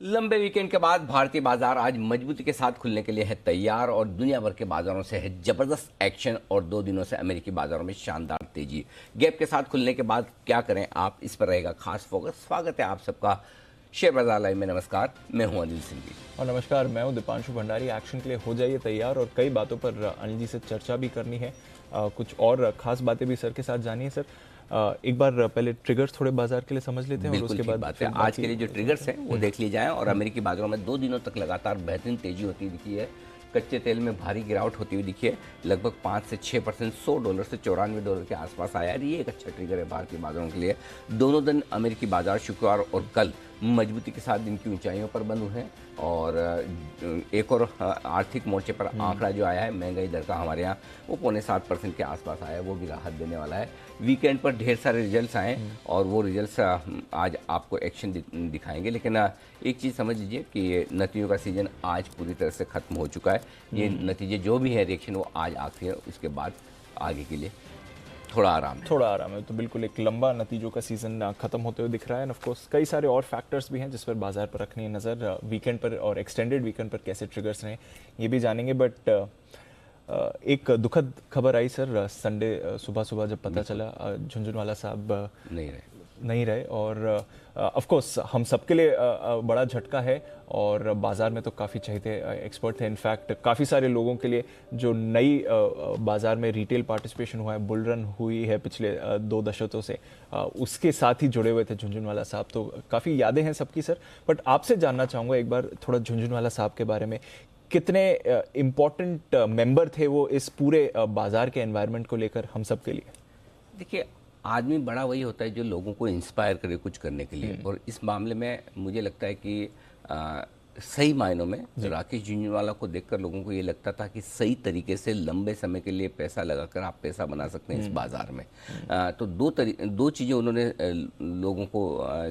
लंबे वीकेंड के बाद भारतीय बाजार आज मजबूती के साथ खुलने के लिए है तैयार और दुनिया भर के बाजारों से है जबरदस्त एक्शन और 2 दिनों से अमेरिकी बाजारों में शानदार तेजी। गैप के साथ खुलने के बाद क्या करें, आप इस पर रहेगा खास फोकस। स्वागत है आप सबका शेयर बाजार लाइव में। नमस्कार, मैं हूं अनिल सिंघी और नमस्कार, मैं हूं दीपांशु भंडारी। एक्शन के लिए हो जाइए तैयार और कई बातों पर अनिल जी से चर्चा भी करनी है। कुछ और खास बातें भी सर के साथ जानिए। सर, एक बार पहले ट्रिगर्स थोड़े बाजार के लिए समझ लेते हैं और उसके बाद बात है। आज के लिए जो ट्रिगर्स हैं वो देख लिए जाएं। और अमेरिकी बाजारों में 2 दिनों तक लगातार बेहतरीन तेजी होती दिखी है। कच्चे तेल में भारी गिरावट होती हुई दिखी है, लगभग 5 से 6% $100 से $94 के आसपास आया है। ये एक अच्छा ट्रिगर है भारतीय बाजारों के लिए। दोनों दिन अमेरिकी बाजार शुक्रवार और कल मजबूती के साथ दिन की ऊंचाइयों पर बंद हुए हैं। और एक और आर्थिक मोर्चे पर आंकड़ा जो आया है महंगाई दर का हमारे यहाँ, वो 0.7% के आसपास आया है, वो भी राहत देने वाला है। वीकेंड पर ढेर सारे रिजल्ट्स आए और वो रिजल्ट्स आज आपको एक्शन दिखाएंगे। लेकिन एक चीज़ समझ लीजिए कि नतीजों का सीजन आज पूरी तरह से ख़त्म हो चुका है। ये नतीजे जो भी है, रिएक्शन, वो आज आखिरी है। उसके बाद आगे के लिए थोड़ा आराम है। तो बिल्कुल एक लंबा नतीजों का सीजन खत्म होते हुए दिख रहा है। ऑफ कोर्स कई सारे और फैक्टर्स भी हैं जिस पर बाजार पर रखनी है नज़र। वीकेंड पर और एक्सटेंडेड वीकेंड पर कैसे ट्रिगर्स रहे ये भी जानेंगे। बट एक दुखद खबर आई सर, संडे सुबह जब पता चला झुनझुनवाला साहब नहीं रहे और ऑफ कोर्स हम सबके लिए बड़ा झटका है और बाज़ार में तो काफ़ी चहेते एक्सपर्ट थे। इनफैक्ट काफ़ी सारे लोगों के लिए जो नई बाज़ार में रिटेल पार्टिसिपेशन हुआ है, बुल रन हुई है पिछले 2 दशकों से, उसके साथ ही जुड़े हुए थे झुनझुनवाला साहब। तो काफ़ी यादें हैं सबकी सर। बट आपसे जानना चाहूँगा एक बार थोड़ा झुनझुनवाला साहब के बारे में, कितने इम्पोर्टेंट मेंबर थे वो इस पूरे बाज़ार के एनवायरनमेंट को लेकर हम सब के लिए? देखिए, आदमी बड़ा वही होता है जो लोगों को इंस्पायर करे कुछ करने के लिए। और इस मामले में मुझे लगता है कि सही मायनों में राकेश झुनझुनवाला को देखकर लोगों को ये लगता था कि सही तरीके से लंबे समय के लिए पैसा लगाकर आप पैसा बना सकते हैं इस बाजार में। तो दो चीज़ें उन्होंने लोगों को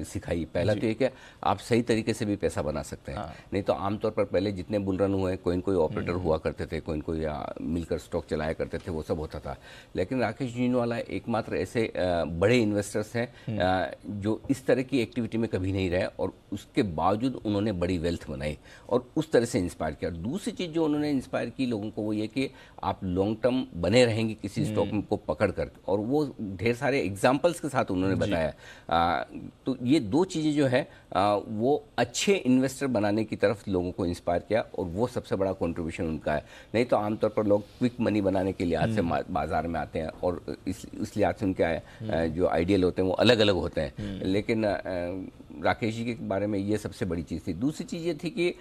सिखाई। पहला तो ये कि आप सही तरीके से भी पैसा बना सकते हैं। नहीं तो आमतौर पर पहले जितने बुल रन हुए, कोई ऑपरेटर हुआ करते थे, कोई मिलकर स्टॉक चलाया करते थे, वो सब होता था। लेकिन राकेश झुनझुनवाला एकमात्र ऐसे बड़े इन्वेस्टर्स हैं जो इस तरह की एक्टिविटी में कभी नहीं रहे और उसके बावजूद उन्होंने बड़ी वेल्थ बनाई और उस तरह से इंस्पायर किया। दूसरी चीज जो उन्होंने इंस्पायर की लोगों को, वो ये कि आप लॉन्ग टर्म बने रहेंगे किसी स्टॉक को पकड़ कर, और वो ढेर सारे एग्जांपल्स के साथ उन्होंने बताया। तो ये 2 चीजें जो है वो अच्छे इन्वेस्टर बनाने की तरफ लोगों को इंस्पायर किया और वो सबसे बड़ा कंट्रीब्यूशन उनका है। नहीं तो आमतौर पर लोग क्विक मनी बनाने के लिए आज से बाजार में आते हैं और इसलिए आज से उनके जो आइडियल होते हैं वो अलग अलग होते हैं। लेकिन राकेश जी के बारे में ये सबसे बड़ी चीज़ थी। दूसरी चीज़ ये थी कि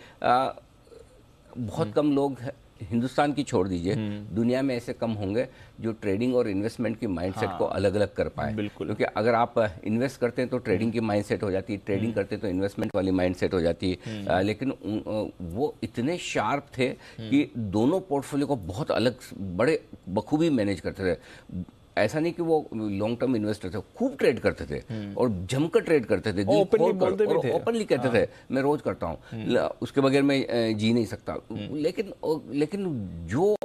बहुत कम लोग, हिंदुस्तान की छोड़ दीजिए, दुनिया में ऐसे कम होंगे जो ट्रेडिंग और इन्वेस्टमेंट की माइंडसेट को अलग अलग कर पाए। क्योंकि अगर आप इन्वेस्ट करते हैं तो ट्रेडिंग की माइंडसेट हो जाती है, ट्रेडिंग करते हैं तो इन्वेस्टमेंट वाली माइंडसेट हो जाती है। लेकिन वो इतने शार्प थे कि दोनों पोर्टफोलियो को बहुत अलग, बड़े बखूबी मैनेज करते थे। ऐसा नहीं कि वो लॉन्ग टर्म इन्वेस्टर थे, खूब ट्रेड करते थे और जमकर ट्रेड करते थे, ओपनली कहते थे मैं रोज करता हूँ, उसके बगैर मैं जी नहीं सकता। लेकिन जो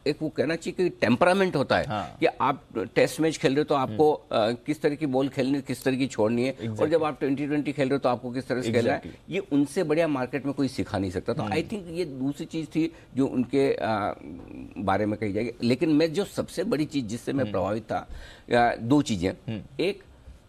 एक वो कहना चाहिए कि टेम्परामेंट होता है कि आप टेस्ट मैच खेल रहे हो तो आपको किस तरह की बॉल खेलनी है, किस तरह की छोड़नी है, और जब आप 2020 खेल रहे हो तो आपको किस तरह से खेलना है, ये उनसे बढ़िया मार्केट में कोई सिखा नहीं सकता। तो आई थिंक ये दूसरी चीज़ थी जो उनके बारे में कही जाएगी। लेकिन मैं जो सबसे बड़ी चीज़ जिससे मैं प्रभावित था, 2 चीज़ें। एक,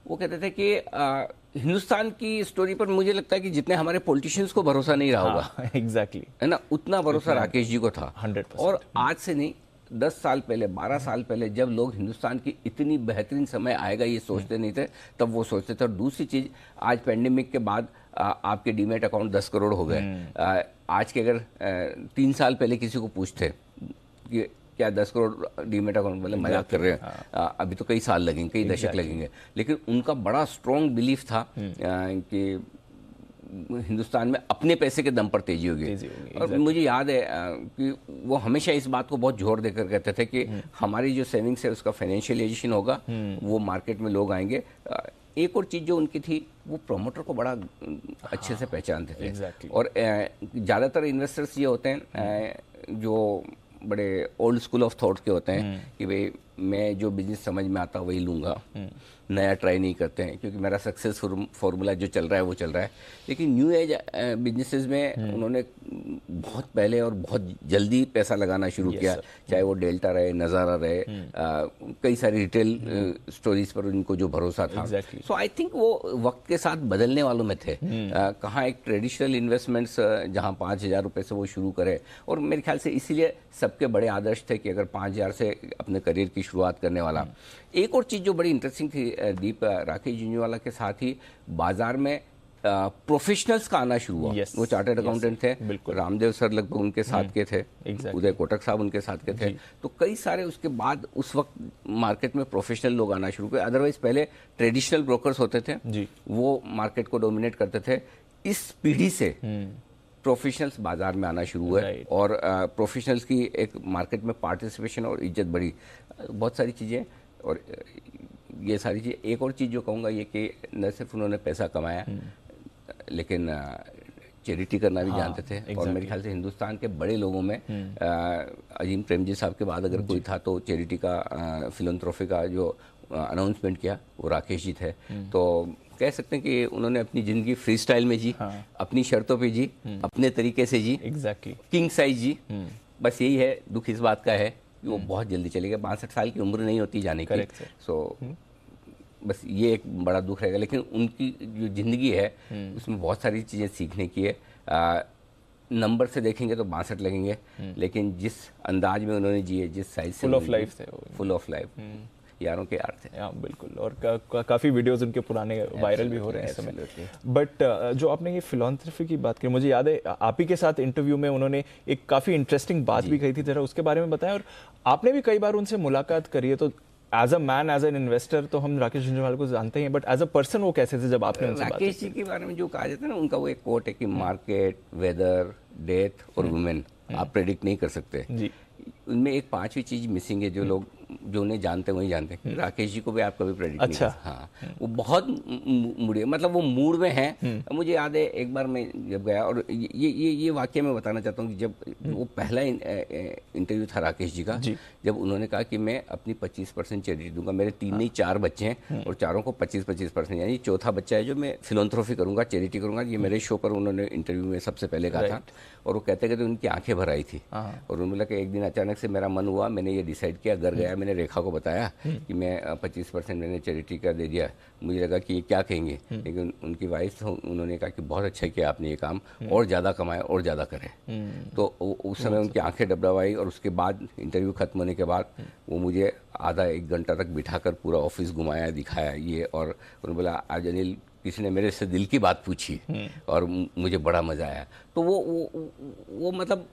वो कहते थे कि हिंदुस्तान की स्टोरी पर मुझे लगता है कि जितने हमारे पॉलिटिशियंस को भरोसा नहीं रहा होगा, एग्जैक्टली, है ना, उतना भरोसा राकेश जी को था। 100%। और आज से नहीं, 10 साल पहले, 12 साल पहले, जब लोग हिंदुस्तान की इतनी बेहतरीन समय आएगा ये सोचते नहीं थे, तब वो सोचते थे। और दूसरी चीज़, आज पेंडेमिक के बाद आपके डीमैट अकाउंट 10 करोड़ हो गए। आज के अगर 3 साल पहले किसी को पूछते कि क्या 10 करोड़ डीमैट अकाउंट, मतलब मजाक कर रहे हैं, अभी तो कई साल लगेंगे, कई दशक लगेंगे। लेकिन उनका बड़ा स्ट्रॉन्ग बिलीफ था कि हिंदुस्तान में अपने पैसे के दम पर तेजी होगी। और मुझे याद है कि वो हमेशा इस बात को बहुत जोर देकर कहते थे कि हमारी जो सेविंग्स है उसका फाइनेंशियलाइजेशन होगा, वो मार्केट में लोग आएंगे। एक और चीज़ जो उनकी थी, वो प्रोमोटर को बड़ा अच्छे से पहचानते थे। और ज़्यादातर इन्वेस्टर्स ये होते हैं जो बड़े ओल्ड स्कूल ऑफ थॉट के होते हैं कि भाई मैं जो बिजनेस समझ में आता वही लूँगा, नया ट्राई नहीं करते हैं, क्योंकि मेरा सक्सेस फॉर्मूला जो चल रहा है वो चल रहा है। लेकिन न्यू एज बिजनेसेस में उन्होंने बहुत पहले और बहुत जल्दी पैसा लगाना शुरू किया, चाहे वो डेल्टा रहे, नज़ारा रहे, कई सारी रिटेल स्टोरीज पर उनको जो भरोसा था। सो आई थिंक वो वक्त के साथ बदलने वालों में थे। कहाँ एक ट्रेडिशनल इन्वेस्टमेंट्स जहाँ 5,000 रुपये से वो शुरू करे, और मेरे ख्याल से इसीलिए सबके बड़े आदर्श थे कि अगर 5,000 से अपने करियर की शुरुआत करने वाला। एक और चीज़ जो बड़ी इंटरेस्टिंग थी दीप, राकेश झुंझुनवाला के साथ ही बाजार में प्रोफेशनल्स का आना शुरू हुआ। वो चार्टर्ड अकाउंटेंट थे, रामदेव सर लगभग उनके साथ के थे, उदय कोटक साहब उनके साथ के थे। तो कई सारे उसके बाद उस वक्त मार्केट में प्रोफेशनल लोग आना शुरू हुए। अदरवाइज पहले ट्रेडिशनल ब्रोकर्स होते थे, वो मार्केट को डोमिनेट करते थे। इस पीढ़ी से प्रोफेशनल्स बाजार में आना शुरू हुए, और प्रोफेशनल्स की एक मार्केट में पार्टिसिपेशन और इज्जत बढ़ी। बहुत सारी चीज़ें, और ये सारी चीज़। एक और चीज़ जो कहूँगा ये कि न सिर्फ उन्होंने पैसा कमाया, लेकिन चैरिटी करना भी जानते थे। और मेरे ख्याल से हिंदुस्तान के बड़े लोगों में अजीम प्रेमजी साहब के बाद अगर कोई था तो चैरिटी का, फिलंथ्रोफी का जो अनाउंसमेंट किया वो राकेश जी थे। तो कह सकते हैं कि उन्होंने अपनी ज़िंदगी फ्री स्टाइल में जी, अपनी शर्तों पे जी, अपने तरीके से जी, किंग साइज जी। बस यही है, दुख इस बात का है कि वो बहुत जल्दी चले गए। 62 साल की उम्र नहीं होती जाने की। सो बस ये एक बड़ा दुख रहेगा। लेकिन उनकी जो ज़िंदगी है उसमें बहुत सारी चीज़ें सीखने की है। नंबर से देखेंगे तो 62 लगेंगे, लेकिन जिस अंदाज में उन्होंने जिए, जिस साइज से, फुल ऑफ लाइफ थे, फुल ऑफ लाइफ, यारों के यार थे। हाँ बिल्कुल। और काफ़ी वीडियोस उनके पुराने वायरल भी हो रहे हैं इस समय। बट जो आपने ये फिलॉन्थ्रफी की बात की, मुझे याद है आप ही के साथ इंटरव्यू में उन्होंने एक काफ़ी इंटरेस्टिंग बात भी कही थी, जरा उसके बारे में बताएं। और आपने भी कई बार उनसे मुलाकात करी है, तो as a man, as an investor तो हम राकेश झुंझुनवाला को जानते हैं, बट एज अ पर्सन वो कैसे थे जब आपने उनसे बात की? राकेश जी के बारे में जो कहा जाता है ना, उनका वो एक कोट है कि मार्केट, वेदर, डेथ और वुमेन आप प्रेडिक्ट नहीं कर सकते जी। उनमें एक पांचवी चीज मिसिंग है, जो लोग जो उन्हें जानते हैं वही जानते हैं। राकेश जी को भी आप कभी प्रेडिक्ट नहीं कर सकते। हाँ, वो बहुत मूड, मतलब वो मूड में हैं। मुझे याद है एक बार मैं जब गया, और ये वाक्य मैं बताना चाहता हूँ कि जब वो पहला इंटरव्यू था राकेश जी का, जब उन्होंने कहा कि मैं अपनी 25% चैरिटी दूंगा, मेरे 3 नहीं 4 बच्चे हैं और चारों को 25-25%, यानी चौथा बच्चा है जो मैं फिलंथ्रोफी करूंगा, चैरिटी करूंगा। ये मेरे शो पर उन्होंने इंटरव्यू में सबसे पहले कहा था। और वो कहते उनकी आंखें भर आई थी, और उन्होंने बोला कि एक दिन अचानक से मेरा मन हुआ, मैंने ये डिसाइड किया, घर गया, मैंने रेखा को बताया कि मैं 25% मैंने चैरिटी का दे दिया। मुझे लगा कि ये क्या कहेंगे, लेकिन उनकी वाइफ तो उन्होंने कहा कि बहुत अच्छा किया आपने ये काम, और ज़्यादा कमाए और ज़्यादा करें। तो उस समय उनकी आंखें डबडबाई, और उसके बाद इंटरव्यू खत्म होने के बाद वो मुझे आधा 1 घंटा तक बिठाकर पूरा ऑफिस घुमाया, दिखाया ये, और उन्होंने बोला आज अनिल किसी ने मेरे से दिल की बात पूछी और मुझे बड़ा मजा आया। तो वो मतलब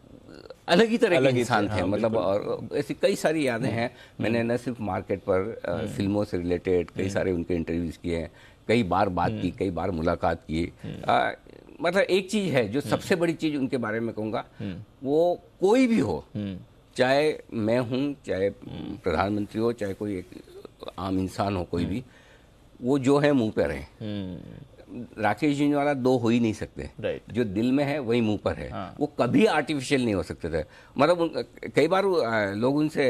अलग ही तरह के इंसान थे। मतलब और ऐसी कई सारी यादें हैं। मैंने न सिर्फ मार्केट पर फिल्मों से रिलेटेड कई सारे उनके इंटरव्यूज किए हैं, कई बार बात की, कई बार मुलाकात की। मतलब एक चीज़ है जो सबसे बड़ी चीज़ उनके बारे में कहूँगा, वो कोई भी हो, चाहे मैं हूँ, चाहे प्रधानमंत्री हो, चाहे कोई एक आम इंसान हो, कोई भी, वो जो है मुंह पे रहे। राकेश झुंझुनवाला दो हो ही नहीं सकते। जो दिल में है वही मुंह पर है। वो कभी आर्टिफिशियल नहीं हो सकते थे। मतलब कई बार लोग उनसे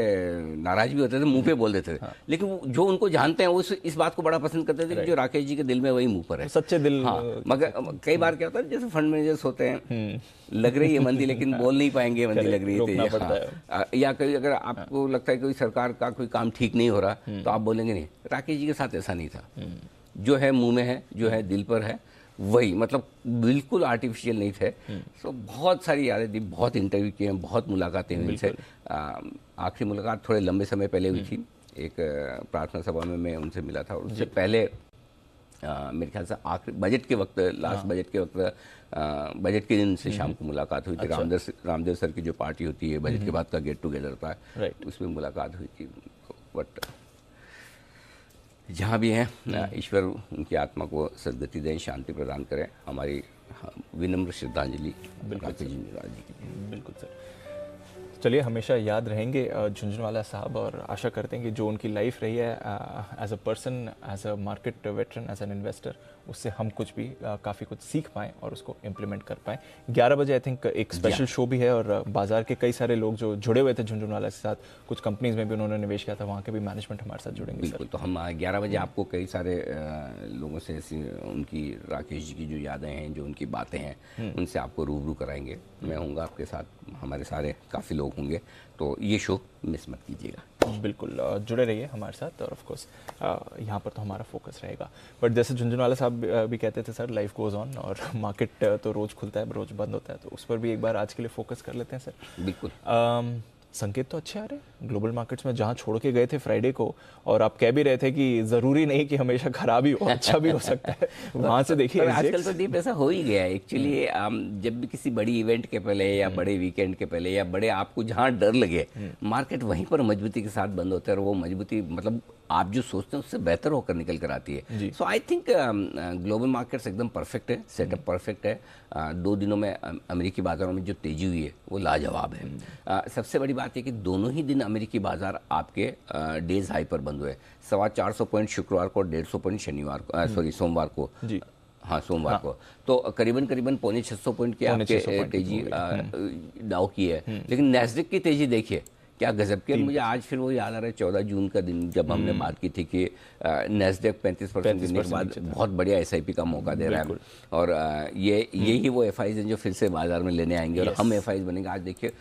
नाराज भी होते थे, मुंह पे बोल देते थे, लेकिन जो उनको जानते हैं वो इस बात को बड़ा पसंद करते थे कि जो राकेश जी के दिल में वही मुंह पर है, सच्चे दिल। हाँ, मगर कई बार क्या होता है, जैसे फंड मैनेजर्स होते हैं, लग रही है मंदी लेकिन बोल नहीं पाएंगे मंदी लग रही है, या कहीं अगर आपको लगता है कोई सरकार का कोई काम ठीक नहीं हो रहा तो आप बोलेंगे नहीं। राकेश जी के साथ ऐसा नहीं था। जो है मुंह में है, जो है दिल पर है, वही, मतलब बिल्कुल आर्टिफिशियल नहीं थे। सो बहुत सारी यादें थी, बहुत इंटरव्यू किए हैं, बहुत मुलाकातें हुई उनसे। आखिरी मुलाकात थोड़े लंबे समय पहले हुई थी, एक प्रार्थना सभा में मैं उनसे मिला था। और उससे पहले मेरे ख्याल से आखिरी बजट के वक्त, लास्ट बजट के वक्त, बजट के दिन से शाम को मुलाकात हुई थी। रामदेव सर की जो पार्टी होती है बजट के बाद का गेट टुगेदर होता है, उसमें मुलाकात हुई थी। बट जहाँ भी हैं, ईश्वर उनकी आत्मा को सद्गति दें, शांति प्रदान करें। हमारी विनम्र श्रद्धांजलि राकेश झुंझुनवाला जी की। बिल्कुल सर। चलिए, हमेशा याद रहेंगे झुंझुनवाला साहब, और आशा करते हैं कि जो उनकी लाइफ रही है as a person, as a market veteran, as an investor, उससे हम कुछ भी काफ़ी कुछ सीख पाएँ और उसको इम्प्लीमेंट कर पाएँ। 11 बजे आई थिंक एक स्पेशल शो भी है, और बाजार के कई सारे लोग जो जुड़े हुए थे झुंझुनवाला के साथ, कुछ कंपनीज में भी उन्होंने निवेश किया था, वहाँ के भी मैनेजमेंट हमारे साथ जुड़ेंगे। बिल्कुल, तो हम 11 बजे आपको कई सारे लोगों से उनकी, राकेश जी की जो यादें हैं, जो उनकी बातें हैं, उनसे आपको रूबरू कराएंगे। मैं हूँगा आपके साथ, हमारे सारे काफ़ी लोग होंगे, तो ये शो मिस मत कीजिएगा। बिल्कुल, जुड़े रहिए हमारे साथ, और ऑफ कोर्स यहाँ पर तो हमारा फोकस रहेगा। बट जैसे झुंझुनवाला साहब भी कहते थे, सर लाइफ गोज ऑन, और मार्केट तो रोज़ खुलता है, रोज़ बंद होता है, तो उस पर भी एक बार आज के लिए फोकस कर लेते हैं सर। बिल्कुल। संकेत तो अच्छे आ रहे हैं ग्लोबल मार्केट्स में, जहां छोड़ के गए थे फ्राइडे को, और आप कह भी रहे थे कि जरूरी नहीं कि हमेशा खराब ही हो, अच्छा भी हो सकता है, वहां से देखिए। आजकल तो दीप ऐसा हो ही गया है एक्चुअली। जब भी किसी बड़ी इवेंट के पहले या बड़े वीकेंड के पहले या बड़े आपको जहां डर लगे, मार्केट वहीं पर मजबूती के साथ बंद होता है, और वो मजबूती मतलब आप जो सोचते हैं उससे बेहतर होकर निकल कर आती है। सो आई थिंक ग्लोबल मार्केट्स एकदम परफेक्ट है, सेटअप परफेक्ट है। 2 दिनों में अमेरिकी बाजारों में जो तेजी हुई है वो लाजवाब है। सबसे बड़ी बात है कि दोनों ही दिन अमेरिकी बाजार आपके डेज हाई पर बंद हुए। 425 पॉइंट शुक्रवार को, 150 पॉइंट शनिवार को, सॉरी सोमवार को जी, हाँ सोमवार को, तो करीबन 650 पॉइंट की आपके तेजी डाउ की है। लेकिन नैस्डैक की तेजी देखिए क्या गजब की। मुझे आज फिर वो याद आ रहा है 14 जून का दिन, जब हमने बात की थी कि नैस्डैक 35% गिरने के बाद बहुत बढ़िया एसआईपी का मौका दे रहा है, और यही वो एफआईज हैं जो फिर से बाजार में लेने आएंगे, और हम एफआईज बनेंगे। आज देखिए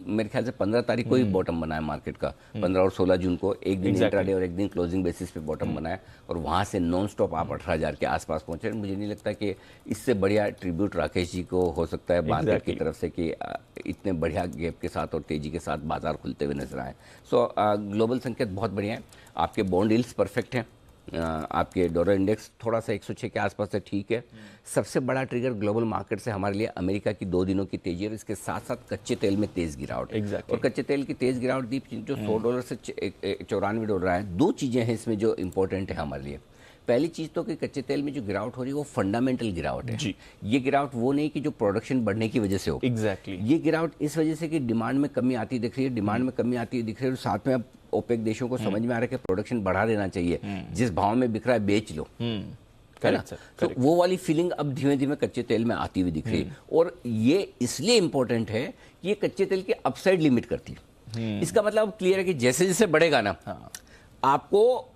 मेरे ख्याल से 15 तारीख को ही बॉटम बना है मार्केट का, 15 और 16 जून को एक दिन इंट्राडे और एक दिन क्लोजिंग बेसिस पे बॉटम बना है, और वहाँ से नॉन स्टॉप आप 18,000 के आसपास पहुंचे। मुझे नहीं लगता कि इससे बढ़िया ट्रिब्यूट राकेश जी को हो सकता है मार्केट की तरफ से कि इतने बढ़िया गैप के साथ और तेजी के साथ बाजार खुलते हुए नजर आए। सो ग्लोबल संकेत बहुत बढ़िया है। आपके बॉन्ड यील्ड्स परफेक्ट हैं, आपके डॉलर इंडेक्स थोड़ा सा 106 के आसपास से ठीक है। सबसे बड़ा ट्रिगर ग्लोबल मार्केट से हमारे लिए अमेरिका की 2 दिनों की तेजी, और इसके साथ साथ कच्चे तेल में तेज गिरावट। और कच्चे तेल की तेज गिरावट दीप जो $100 से $94 है। 2 चीज़ें हैं इसमें जो इंपॉर्टेंट है हमारे लिए। पहली चीज़ तो कि कच्चे तेल में जो गिरावट हो रही है वो फंडामेंटल गिरावट है। ये गिरावट वो नहीं कि जो प्रोडक्शन बढ़ने की वजह से हो। ये गिरावट इस वजह से कि डिमांड में कमी आती दिख रही है, डिमांड में कमी आती दिख रही है, और साथ में अब ओपेक देशों को समझ में आ रहा है कि प्रोडक्शन बढ़ा देना चाहिए, जिस भाव में बिक रहा है बेच लो, है ना। तो वो वाली फीलिंग अब धीमे धीमे कच्चे तेल में आती हुई दिख रही है, और ये इसलिए इंपॉर्टेंट है कि ये कच्चे तेल की अपसाइड लिमिट करती है। इसका मतलब क्लियर है कि जैसे जैसे बढ़ेगा ना, आपको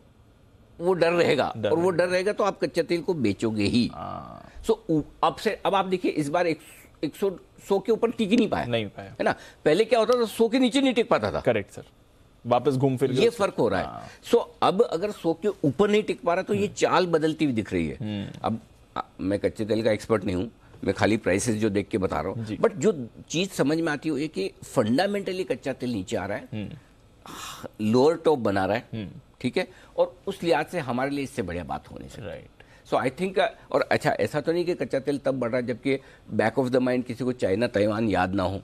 वो डर रहेगा, और वो डर रहेगा तो आप कच्चे तेल को बेचोगे ही। सो अब आप देखिए इस बार 100 के ऊपर टिक ही नहीं पाया, है ना। पहले क्या होता था, 100 के नीचे नहीं टिक पाता था। करेक्ट सर, वापस घूम फिर ये फर्क हो रहा है। सो अब अगर 100 के ऊपर नहीं टिक पा रहा तो ये चाल बदलती हुई दिख रही है। अब मैं कच्चे तेल का एक्सपर्ट नहीं हूं, मैं खाली प्राइसेस जो देख के बता रहा हूं, बट जो चीज समझ में आती है कि फंडामेंटली कच्चा तेल नीचे आ रहा है, लोअर टॉप बना रहा है, ठीक है, और उस लिहाज से हमारे लिए इससे बढ़िया बात होनी चाहिए। राइट। सो आई थिंक, और अच्छा ऐसा तो नहीं कि कच्चा तेल तब बढ़ रहा है जबकि बैक ऑफ द माइंड किसी को चाइना ताइवान याद ना हो,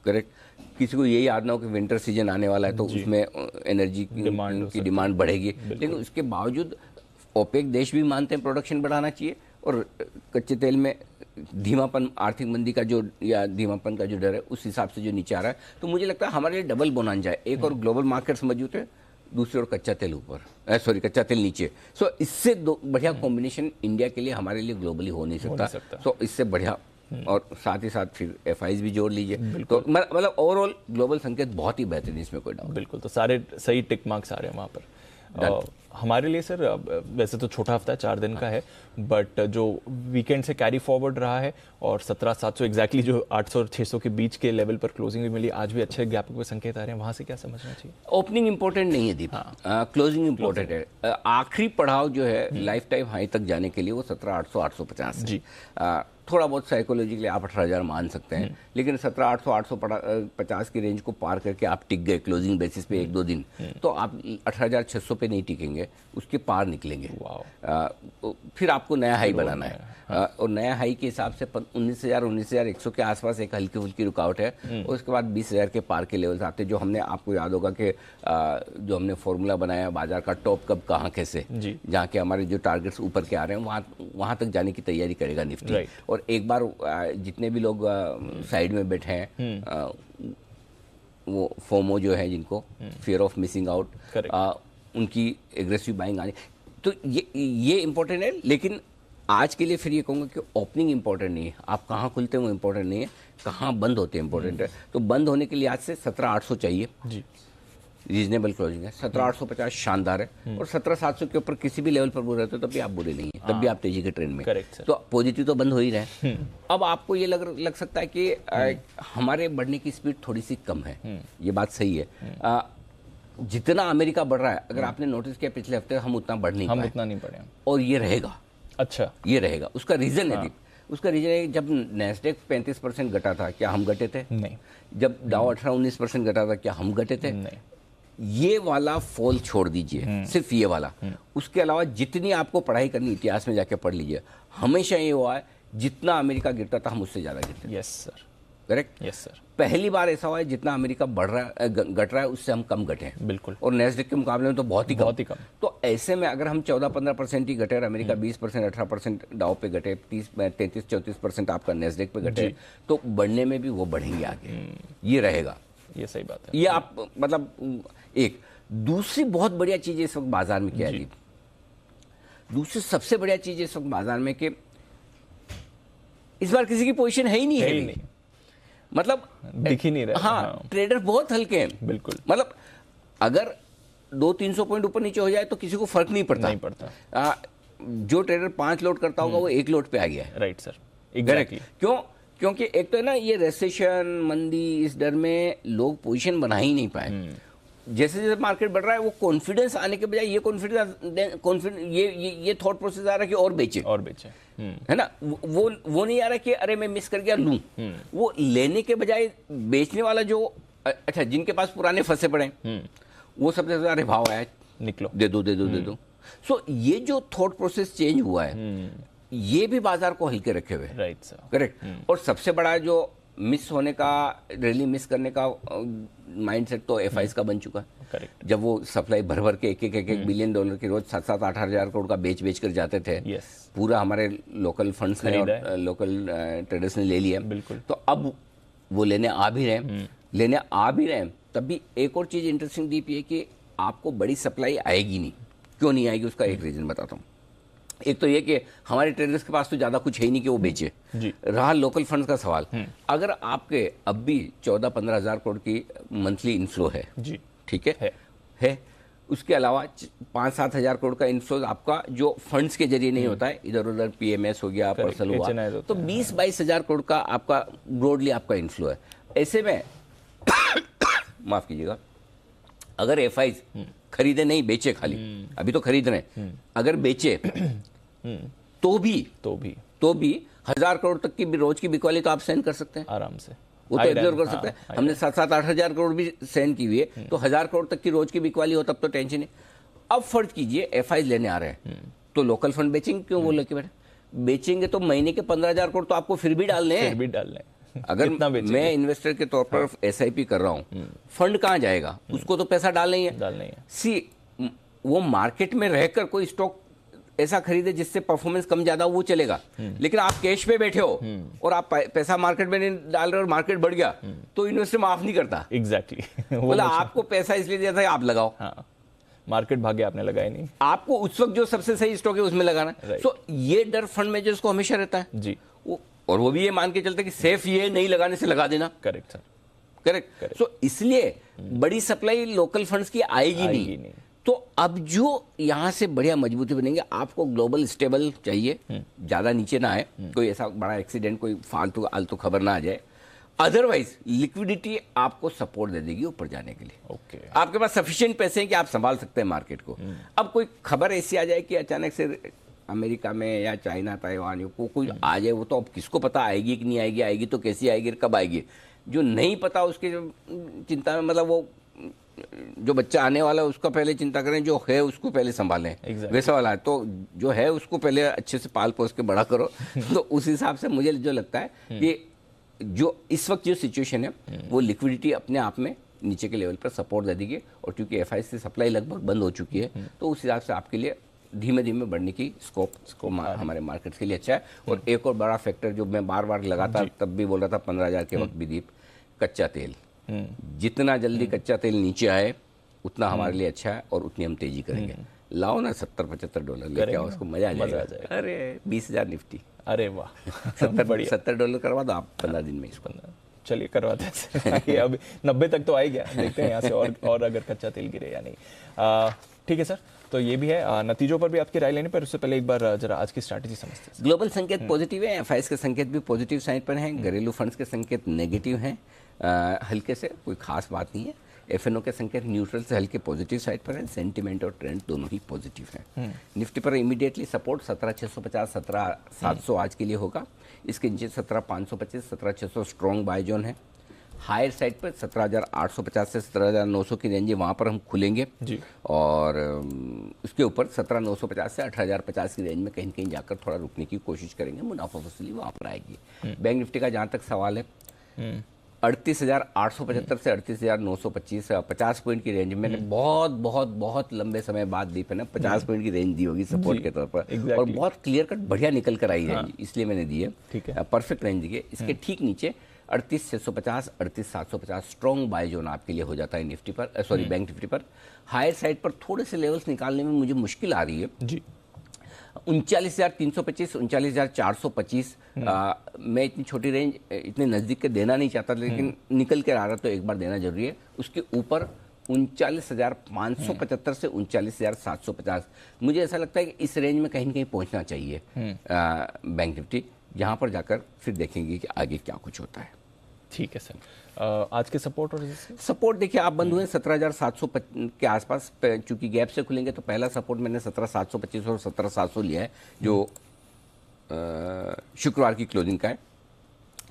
करेक्ट, किसी को ये याद ना हो कि विंटर सीजन आने वाला है तो उसमें एनर्जी की डिमांड बढ़ेगी। लेकिन उसके बावजूद ओपेक देश भी मानते हैं प्रोडक्शन बढ़ाना चाहिए, और कच्चे तेल में धीमापन, आर्थिक मंदी का जो या धीमापन का जो डर है उस हिसाब से जो नीचे आ रहा है, तो मुझे लगता है हमारे लिए डबल बोनांजा है। एक और ग्लोबल मार्केट्स मौजूद है, दूसरी ओर कच्चा तेल ऊपर, सॉरी कच्चा तेल नीचे। सो इससे बढ़िया कॉम्बिनेशन इंडिया के लिए हमारे लिए ग्लोबली हो नहीं सकता। सो इससे बढ़िया, और साथ ही साथ फिर एफआईज भी जोड़ लीजिए, तो मतलब ओवरऑल ग्लोबल संकेत बहुत ही बेहतरीन, इसमें कोई डाउट। बिल्कुल, तो सारे सही टिक मार्क्स आ रहे हैं वहाँ पर। हमारे लिए सर वैसे तो छोटा हफ्ता है, 4 दिन का है, बट जो वीकेंड से कैरी फॉरवर्ड रहा है, और 17,700 एग्जैक्टली जो 800 और 600 के बीच के लेवल पर क्लोजिंग भी मिली, आज भी अच्छे गैप के संकेत आ रहे हैं, वहाँ से क्या समझना चाहिए? ओपनिंग इंपॉर्टेंट नहीं है दीप, क्लोजिंग इंपॉर्टेंट है। आखिरी पड़ाव जो है लाइफ टाइम हाई तक जाने के लिए वो 17,800 850 जी। थोड़ा बहुत साइकोलॉजिकली आप 18,000 मान सकते हैं, लेकिन 17,800 850 की रेंज को पार करके आप टिक गए क्लोजिंग बेसिस पे 1-2 दिन, तो आप 18,600 पे नहीं टिकेंगे, उसके पार निकलेंगे। फिर आपको नया हाई बनाना है, और नया हाई के हिसाब से 19,100 के आसपास एक हल्की फुल्की रुकावट है, और उसके बाद 20,000 के पार के लेवल्स आते हैं, जो हमने, आपको याद होगा कि जो हमने फॉर्मूला बनाया बाजार का, टॉप कब कहाँ कैसे, जहाँ के हमारे जो टारगेट्स ऊपर के आ रहे हैं वहाँ तक जाने की तैयारी करेगा निफ्टी। और एक बार जितने भी लोग साइड में बैठे हैं, वो फोमो जो है जिनको fear of missing out, Correct. उनकी एग्रेसिव बाइंग आने, तो ये इम्पोर्टेंट है। लेकिन आज के लिए फिर ये कहूँगा कि ओपनिंग इंपॉर्टेंट नहीं है, आप कहाँ खुलते हैं वो इम्पोर्टेंट नहीं है, कहाँ बंद होते हैं इम्पोर्टेंट है। तो बंद होने के लिए आज से 17,800 चाहिए जी, रीजनेबल क्लोजिंग है, 17,850 शानदार है, और 17,700 के ऊपर किसी भी लेवल पर बुरे रहते हो तब भी आप बुरे नहीं है, तब भी आप तेजी के ट्रेंड में। Correct, sir. तो पॉजिटिव तो बंद हो ही रहे। अब आपको ये लग सकता है कि हमारे बढ़ने की स्पीड थोड़ी सी कम है, ये बात सही है। जितना अमेरिका बढ़ रहा है, अगर आपने नोटिस किया पिछले हफ्ते, हम उतना बढ़ नहीं हम पाए, उतना नहीं पढ़े। और ये रहेगा, अच्छा, ये रहेगा। उसका रीजन है, उसका रीजन है जब नैस्डैक 35% घटा था, क्या हम घटे थे? नहीं। जब डाउ 18-19% घटा था, क्या हम घटे थे? नहीं। ये वाला फॉल छोड़ दीजिए, सिर्फ ये वाला। उसके अलावा जितनी आपको पढ़ाई करनी, इतिहास में जाके पढ़ लीजिए, हमेशा ये हुआ है जितना अमेरिका गिरता था हम उससे ज्यादा गिरते थे। Yes sir, correct? Yes sir. पहली बार ऐसा हुआ है जितना अमेरिका बढ़ रहा है, घट रहा है, उससे हम कम घटे हैं। बिल्कुल। और नैस्डैक के मुकाबले में तो बहुत ही कम। तो ऐसे में अगर हम 14-15% ही घटे और अमेरिका 20%, 18% डाउ पे घटे, 33-34% आपका नैस्डैक पे घटे, तो बढ़ने में भी वो बढ़ेंगे आगे, ये रहेगा। ये सही बात है। ये आप मतलब एक दूसरी बहुत बढ़िया चीज इस वक्त बाजार में क्या है जी? दूसरी सबसे बढ़िया चीज इस वक्त बाजार में कि इस बार किसी की पोजीशन है ही नहीं, है नहीं। मतलब दिख ही नहीं रहा। हाँ, ट्रेडर बहुत हल्के हैं। बिल्कुल। मतलब अगर 200-300 पॉइंट ऊपर नीचे हो जाए तो किसी को फर्क नहीं पड़ता। जो ट्रेडर 5 लोड करता होगा वो 1 लोड पे आ गया है। Right sir, exactly. क्यों? क्योंकि एक तो है ना, ये रेसेशन, मंदी, इस डर में लोग पोजीशन बना ही नहीं पाए। जैसे जैसे मार्केट बढ़ रहा है, वो कॉन्फिडेंस आने के बजाय ये कॉन्फिडेंस ये थॉट प्रोसेस आ रहा है कि और बेचे, है ना। वो नहीं आ रहा कि अरे मैं मिस कर गया लूं। वो लेने के बजाय बेचने वाला जो, अच्छा जिनके पास पुराने फंसे पड़े, वो सबसे ज्यादा अरे भाव आया, निकलो, दे दो। सो ये जो थॉट प्रोसेस चेंज हुआ है, ये भी बाजार को हल्के रखे हुए। Right sir, correct. और सबसे बड़ा जो मिस होने का, रैली मिस करने का माइंडसेट तो एफआईज का बन चुका है। करेक्ट। जब वो सप्लाई भर के एक बिलियन डॉलर की रोज 7-8 हजार करोड़ का बेच कर जाते थे, पूरा हमारे लोकल फंड्स ने और लोकल ट्रेडर्स ने ले लिया। बिल्कुल। तो अब वो लेने आ भी रहे, तब भी एक और चीज इंटरेस्टिंग डीप है कि आपको बड़ी सप्लाई आएगी नहीं। क्यों नहीं आएगी? उसका एक रीजन बताता हूँ। एक तो ये कि हमारे ट्रेडर्स के पास तो ज्यादा कुछ है ही नहीं कि वो बेचे। रहा लोकल फंड्स का सवाल, अगर आपके अब भी 14-15 हजार करोड़ की मंथली इनफ्लो है, ठीक है, उसके अलावा 5-7 हजार करोड़ का इनफ्लो आपका जो फंड्स के जरिए नहीं होता है, इधर उधर पीएमएस हो गया, पर्सनल हुआ, तो 20-22 हजार करोड़ का आपका ब्रॉडली आपका इनफ्लो है। ऐसे में माफ कीजिएगा, अगर एफआईज खरीदे नहीं, बेचे, खाली अभी तो खरीद रहे हैं, अगर बेचे तो भी 1000 करोड़ तक की भी रोज की बिकवाली तो आप सहन कर सकते हैं आराम से। वो तो एब्जॉर्व कर सकते हैं। हमने 7-8 हजार करोड़ भी सहन की हुई है, तो 1000 करोड़ तक की रोज की बिकवाली हो तब तो टेंशन है। अब फर्ज कीजिए एफआईज लेने आ रहे हैं, तो लोकल फंड बेचेंगे क्यों? बोल के बैठे बेचेंगे तो महीने के 15,000 करोड़ तो आपको फिर भी डालने हैं। अगर मैं इन्वेस्टर के तौर पर एसआईपी कर रहा हूं, फंड कहां जाएगा? उसको तो पैसा डालना ही है। सी, वो मार्केट में रहकर कोई स्टॉक ऐसा खरीदे जिससे परफॉर्मेंस कम ज्यादा, वो चलेगा। लेकिन आप कैश पे बैठे हो और आप पैसा मार्केट में नहीं डाल रहे और मार्केट बढ़ गया, तो इन्वेस्टर माफ नहीं करता। एग्जैक्टली। बोला आपको पैसा इसलिए दिया था, आप लगाओ। मार्केट भाग्य आपने लगाया नहीं, आपको उस वक्त जो सबसे सही स्टॉक है उसमें लगाना। सो ये डर फंड मैनेजर्स को हमेशा रहता है जी, और वो भी ये मान के चलते कि सेफ ये नहीं लगाने से लगा देना। Correct sir, correct. सो इसलिए बड़ी सप्लाई लोकल फंड्स की आएगी नहीं। तो अब जो यहां से बढ़िया मजबूती बनेंगे, आपको ग्लोबल स्टेबल चाहिए, ज्यादा नीचे ना आए, कोई ऐसा बड़ा एक्सीडेंट, कोई फालतू आलतू खबर ना आ जाए। अदरवाइज लिक्विडिटी आपको सपोर्ट दे देगी ऊपर जाने के लिए। आपके पास सफिशिएंट पैसे हैं कि आप संभाल सकते हैं मार्केट को। अब कोई खबर ऐसी आ जाए कि अचानक से अमेरिका में या चाइना, ताइवान को कोई आ जाए, वो तो अब किसको पता आएगी कि नहीं आएगी, आएगी तो कैसी आएगी, कब आएगी, जो नहीं पता उसके चिंता में, मतलब वो जो बच्चा आने वाला है उसका पहले चिंता करें, जो है उसको पहले संभालें। वैसा वाला है, तो जो है उसको पहले अच्छे से पाल पोस के बड़ा करो। तो उस हिसाब से मुझे जो लगता है कि जो इस वक्त जो सिचुएशन है, वो लिक्विडिटी अपने आप में नीचे के लेवल पर सपोर्ट दे देगी। और क्योंकि एफआई से सप्लाई लगभग बंद हो चुकी है, तो उस हिसाब से आपके लिए धीमे धीमे बढ़ने की स्कोप हमारे मार्केट्स के लिए अच्छा है। और एक और बड़ा फैक्टर जो मैं बार बार लगातार तब भी बोल रहा था 15,000 के वक्त भी, दीप, कच्चा तेल। जितना जल्दी कच्चा तेल नीचे आए उतना हमारे लिए अच्छा है और उतनी हम तेजी करेंगे। लाओ ना $70-75 लेके आओ, उसको मजा आ जाएगा। अरे 20,000 निफ्टी, अरे वाह $70 करवा दो आप 15 दिन में इसको। चलिए करवाते हैं। अब 90 तक तो आ ही गया, देखते हैं यहाँ से और अगर कच्चा तेल गिरे या नहीं। ठीक है सर, तो ये भी है। नतीजों पर भी आपकी राय लेने पर उससे पहले एक बार जरा आज की स्ट्रैटेजी समझते हैं। ग्लोबल संकेत पॉजिटिव है, एफआईएस के संकेत भी पॉजिटिव साइड पर हैं, घरेलू फंड्स के संकेत नेगेटिव हैं, हल्के से, कोई खास बात नहीं है। एफएनओ के संकेत न्यूट्रल से हल्के पॉजिटिव साइड पर है, सेंटीमेंट और ट्रेंड दोनों ही पॉजिटिव हैं। निफ्टी पर इमीडिएटली सपोर्ट 17,650, 17,700 आज के लिए होगा। इसके नीचे 17,525, 17,600 स्ट्रॉन्ग बाय जोन है। हायर साइड पर 17,850 से 17,900 की रेंज है, वहाँ पर हम खुलेंगे जी। और उसके ऊपर 17,950 से 18,050 की रेंज में कहीं कहीं जाकर थोड़ा रुकने की कोशिश करेंगे, मुनाफा वसूली वहाँ पर आएगी। बैंक निफ्टी का जहाँ तक सवाल है 38,875 से 38,925, 50 पॉइंट की रेंज मैंने बहुत बहुत बहुत लंबे समय बाद दी, ना 50 पॉइंट की रेंज दी होगी सपोर्ट के तौर पर, और बहुत क्लियर कट बढ़िया निकल कर आई रेंज, इसलिए मैंने दी है, परफेक्ट रेंज दी है। इसके ठीक नीचे 38,650, 38,750 स्ट्रॉन्ग बाय जोन आपके लिए हो जाता है निफ्टी पर, सॉरी बैंक निफ्टी पर। हायर साइड पर थोड़े से लेवल्स निकालने में मुझे मुश्किल आ रही है जी। 39,325, 39,425, मैं इतनी छोटी रेंज इतने नज़दीक के देना नहीं चाहता, लेकिन निकल कर आ रहा तो एक बार देना जरूरी है। उसके ऊपर 39,575 से 39,750, मुझे ऐसा लगता है कि इस रेंज में कहीं न कहीं पहुंचना चाहिए बैंक निफ्टी, जहां पर जाकर फिर देखेंगे कि आगे क्या कुछ होता है। ठीक है सर, आज के सपोर्ट और सपोर्ट देखिए, आप बंद हुए 17,700 के आसपास, चूंकि गैप से खुलेंगे तो पहला सपोर्ट मैंने 17,725 और 17,700 लिया है, जो शुक्रवार की क्लोजिंग का है।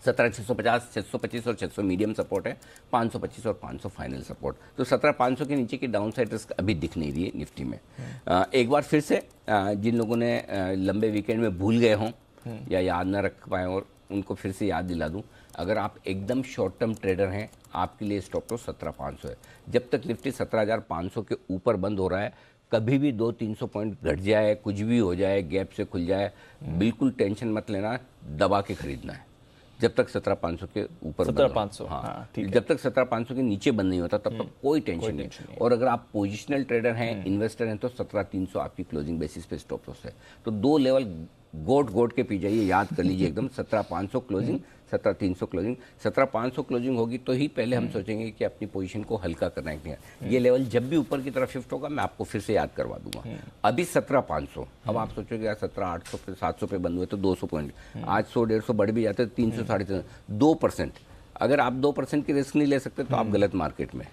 17,650, 625 और 600 मीडियम सपोर्ट है, 525 और 500 फाइनल सपोर्ट। तो 17,500 के नीचे की डाउन साइड रिस्क अभी दिख नहीं रही है निफ्टी में। एक बार फिर से जिन लोगों ने लंबे वीकेंड में भूल गए हों या याद ना रख पाए, और उनको फिर से याद दिला दूं, अगर आप एकदम शॉर्ट टर्म ट्रेडर हैं, आपके लिए स्टॉप लॉस 17,500 है। जब तक निफ्टी 17,500 के ऊपर बंद हो रहा है, कभी भी 200-300 पॉइंट घट जाए, कुछ भी हो जाए, गैप से खुल जाए, बिल्कुल टेंशन मत लेना, दबा के खरीदना है। जब तक 17,500 के ऊपर 17,500, हाँ, जब तक 17,500 के नीचे बंद नहीं होता तब तक कोई टेंशन नहीं। और अगर आप पोजिशनल ट्रेडर हैं, इन्वेस्टर हैं, तो 17,300 आपकी क्लोजिंग बेसिस पे स्टॉप लॉस है। तो दो लेवल गोट के पी जाइए, याद कर लीजिए एकदम, 17,500 क्लोजिंग, 17,300 क्लोजिंग। 17,500 क्लोजिंग होगी तो ही पहले हम सोचेंगे कि अपनी पोजीशन को हल्का करना है। ये लेवल जब भी ऊपर की तरफ शिफ्ट होगा मैं आपको फिर से याद करवा दूंगा। अभी 17,500, अब आप सोचोगे यार 17,800 पे 700 पे बंद हुए तो 200 पॉइंट, आज 100-150 बढ़ भी जाते तो 300, 350, 2%। अगर आप 2% की रिस्क नहीं ले सकते तो आप गलत मार्केट में,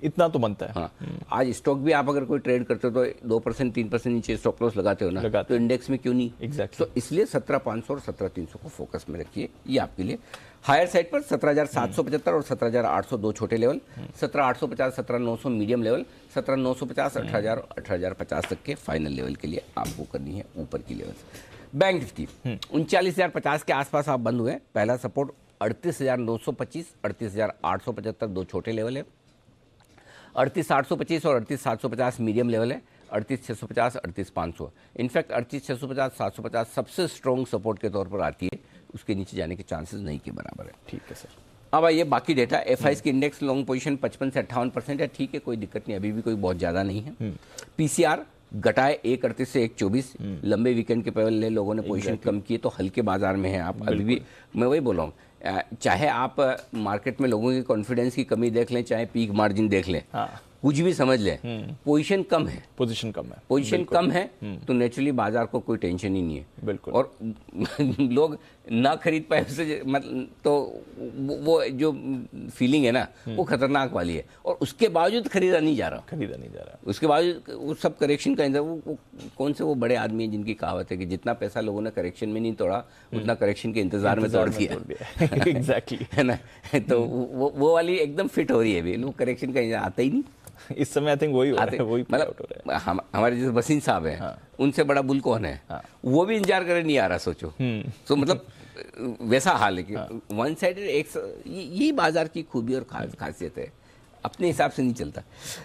इतना तो बनता है। हाँ, आज स्टॉक भी आप अगर कोई ट्रेड करते हो तो 2%, 3% नीचे स्टॉप लॉस लगाते हो ना, तो इंडेक्स में क्यों नहीं। एग्जैक्टली। तो इसलिए 17,500 और 17,300 को फोकस में रखिए, ये आपके लिए। हायर साइड पर 17,775 और 17,800 दो छोटे लेवल, 17,850, 17,900 मीडियम लेवल, 17,950, 18,000 और 18,050 तक के फाइनल लेवल के लिए आपको करनी है ऊपर की लेवल। बैंक निफ्टी 39,050 के आसपास आप बंद हुए। पहला सपोर्ट 38,925, 38,875 दो छोटे लेवल है, 38,825 और 38,750 मीडियम लेवल है, 38,650, 38,500। इनफैक्ट 38,650, 750 सबसे स्ट्रॉन्ग सपोर्ट के तौर पर आती है, उसके नीचे जाने के चांसेस नहीं के बराबर है। ठीक है सर। अब आइए बाकी डेटा। एफआईएस की इंडेक्स लॉन्ग पोजीशन 55 से 58% है, ठीक है, कोई दिक्कत नहीं, अभी भी कोई बहुत ज़्यादा नहीं है। पीसीआर घटाए 138 से 124, लंबे वीकेंड के पहले लोगों ने पोजीशन कम की तो हल्के बाजार में है आप अभी भी। मैं वही बोल रहा हूँ, चाहे आप मार्केट में लोगों की कॉन्फिडेंस की कमी देख लें, चाहे पीक मार्जिन देख लें, कुछ भी समझ लें, पोजीशन कम है, पोजीशन कम है, तो नेचुरली बाजार को कोई टेंशन ही नहीं है। बिल्कुल। और लोग ना खरीद पाए उससे मतलब, तो वो जो फीलिंग है ना वो खतरनाक वाली है, और उसके बावजूद खरीदा नहीं जा रहा। उसके बावजूद वो सब करेक्शन का वो कौन से वो बड़े आदमी हैं जिनकी कहावत है कि जितना पैसा लोगों ने करेक्शन में नहीं तोड़ा, उतना करेक्शन के इंतजार में तोड़ दिया। एग्जैक्टली है ना, तो वो वाली एकदम फिट हो रही है अभी, लोग करेक्शन का आता ही नहीं इस समय। आई थिंक वही मतलब हमारे जैसे वसीम साहब हैं, उनसे बड़ा बुल कौन है, वो भी इंतजार करे नहीं आ रहा, सोचो। तो मतलब वैसा हाल है कि वन साइडेड एक, यही बाजार की खूबी और खासियत है, अपने हिसाब से नहीं चलता।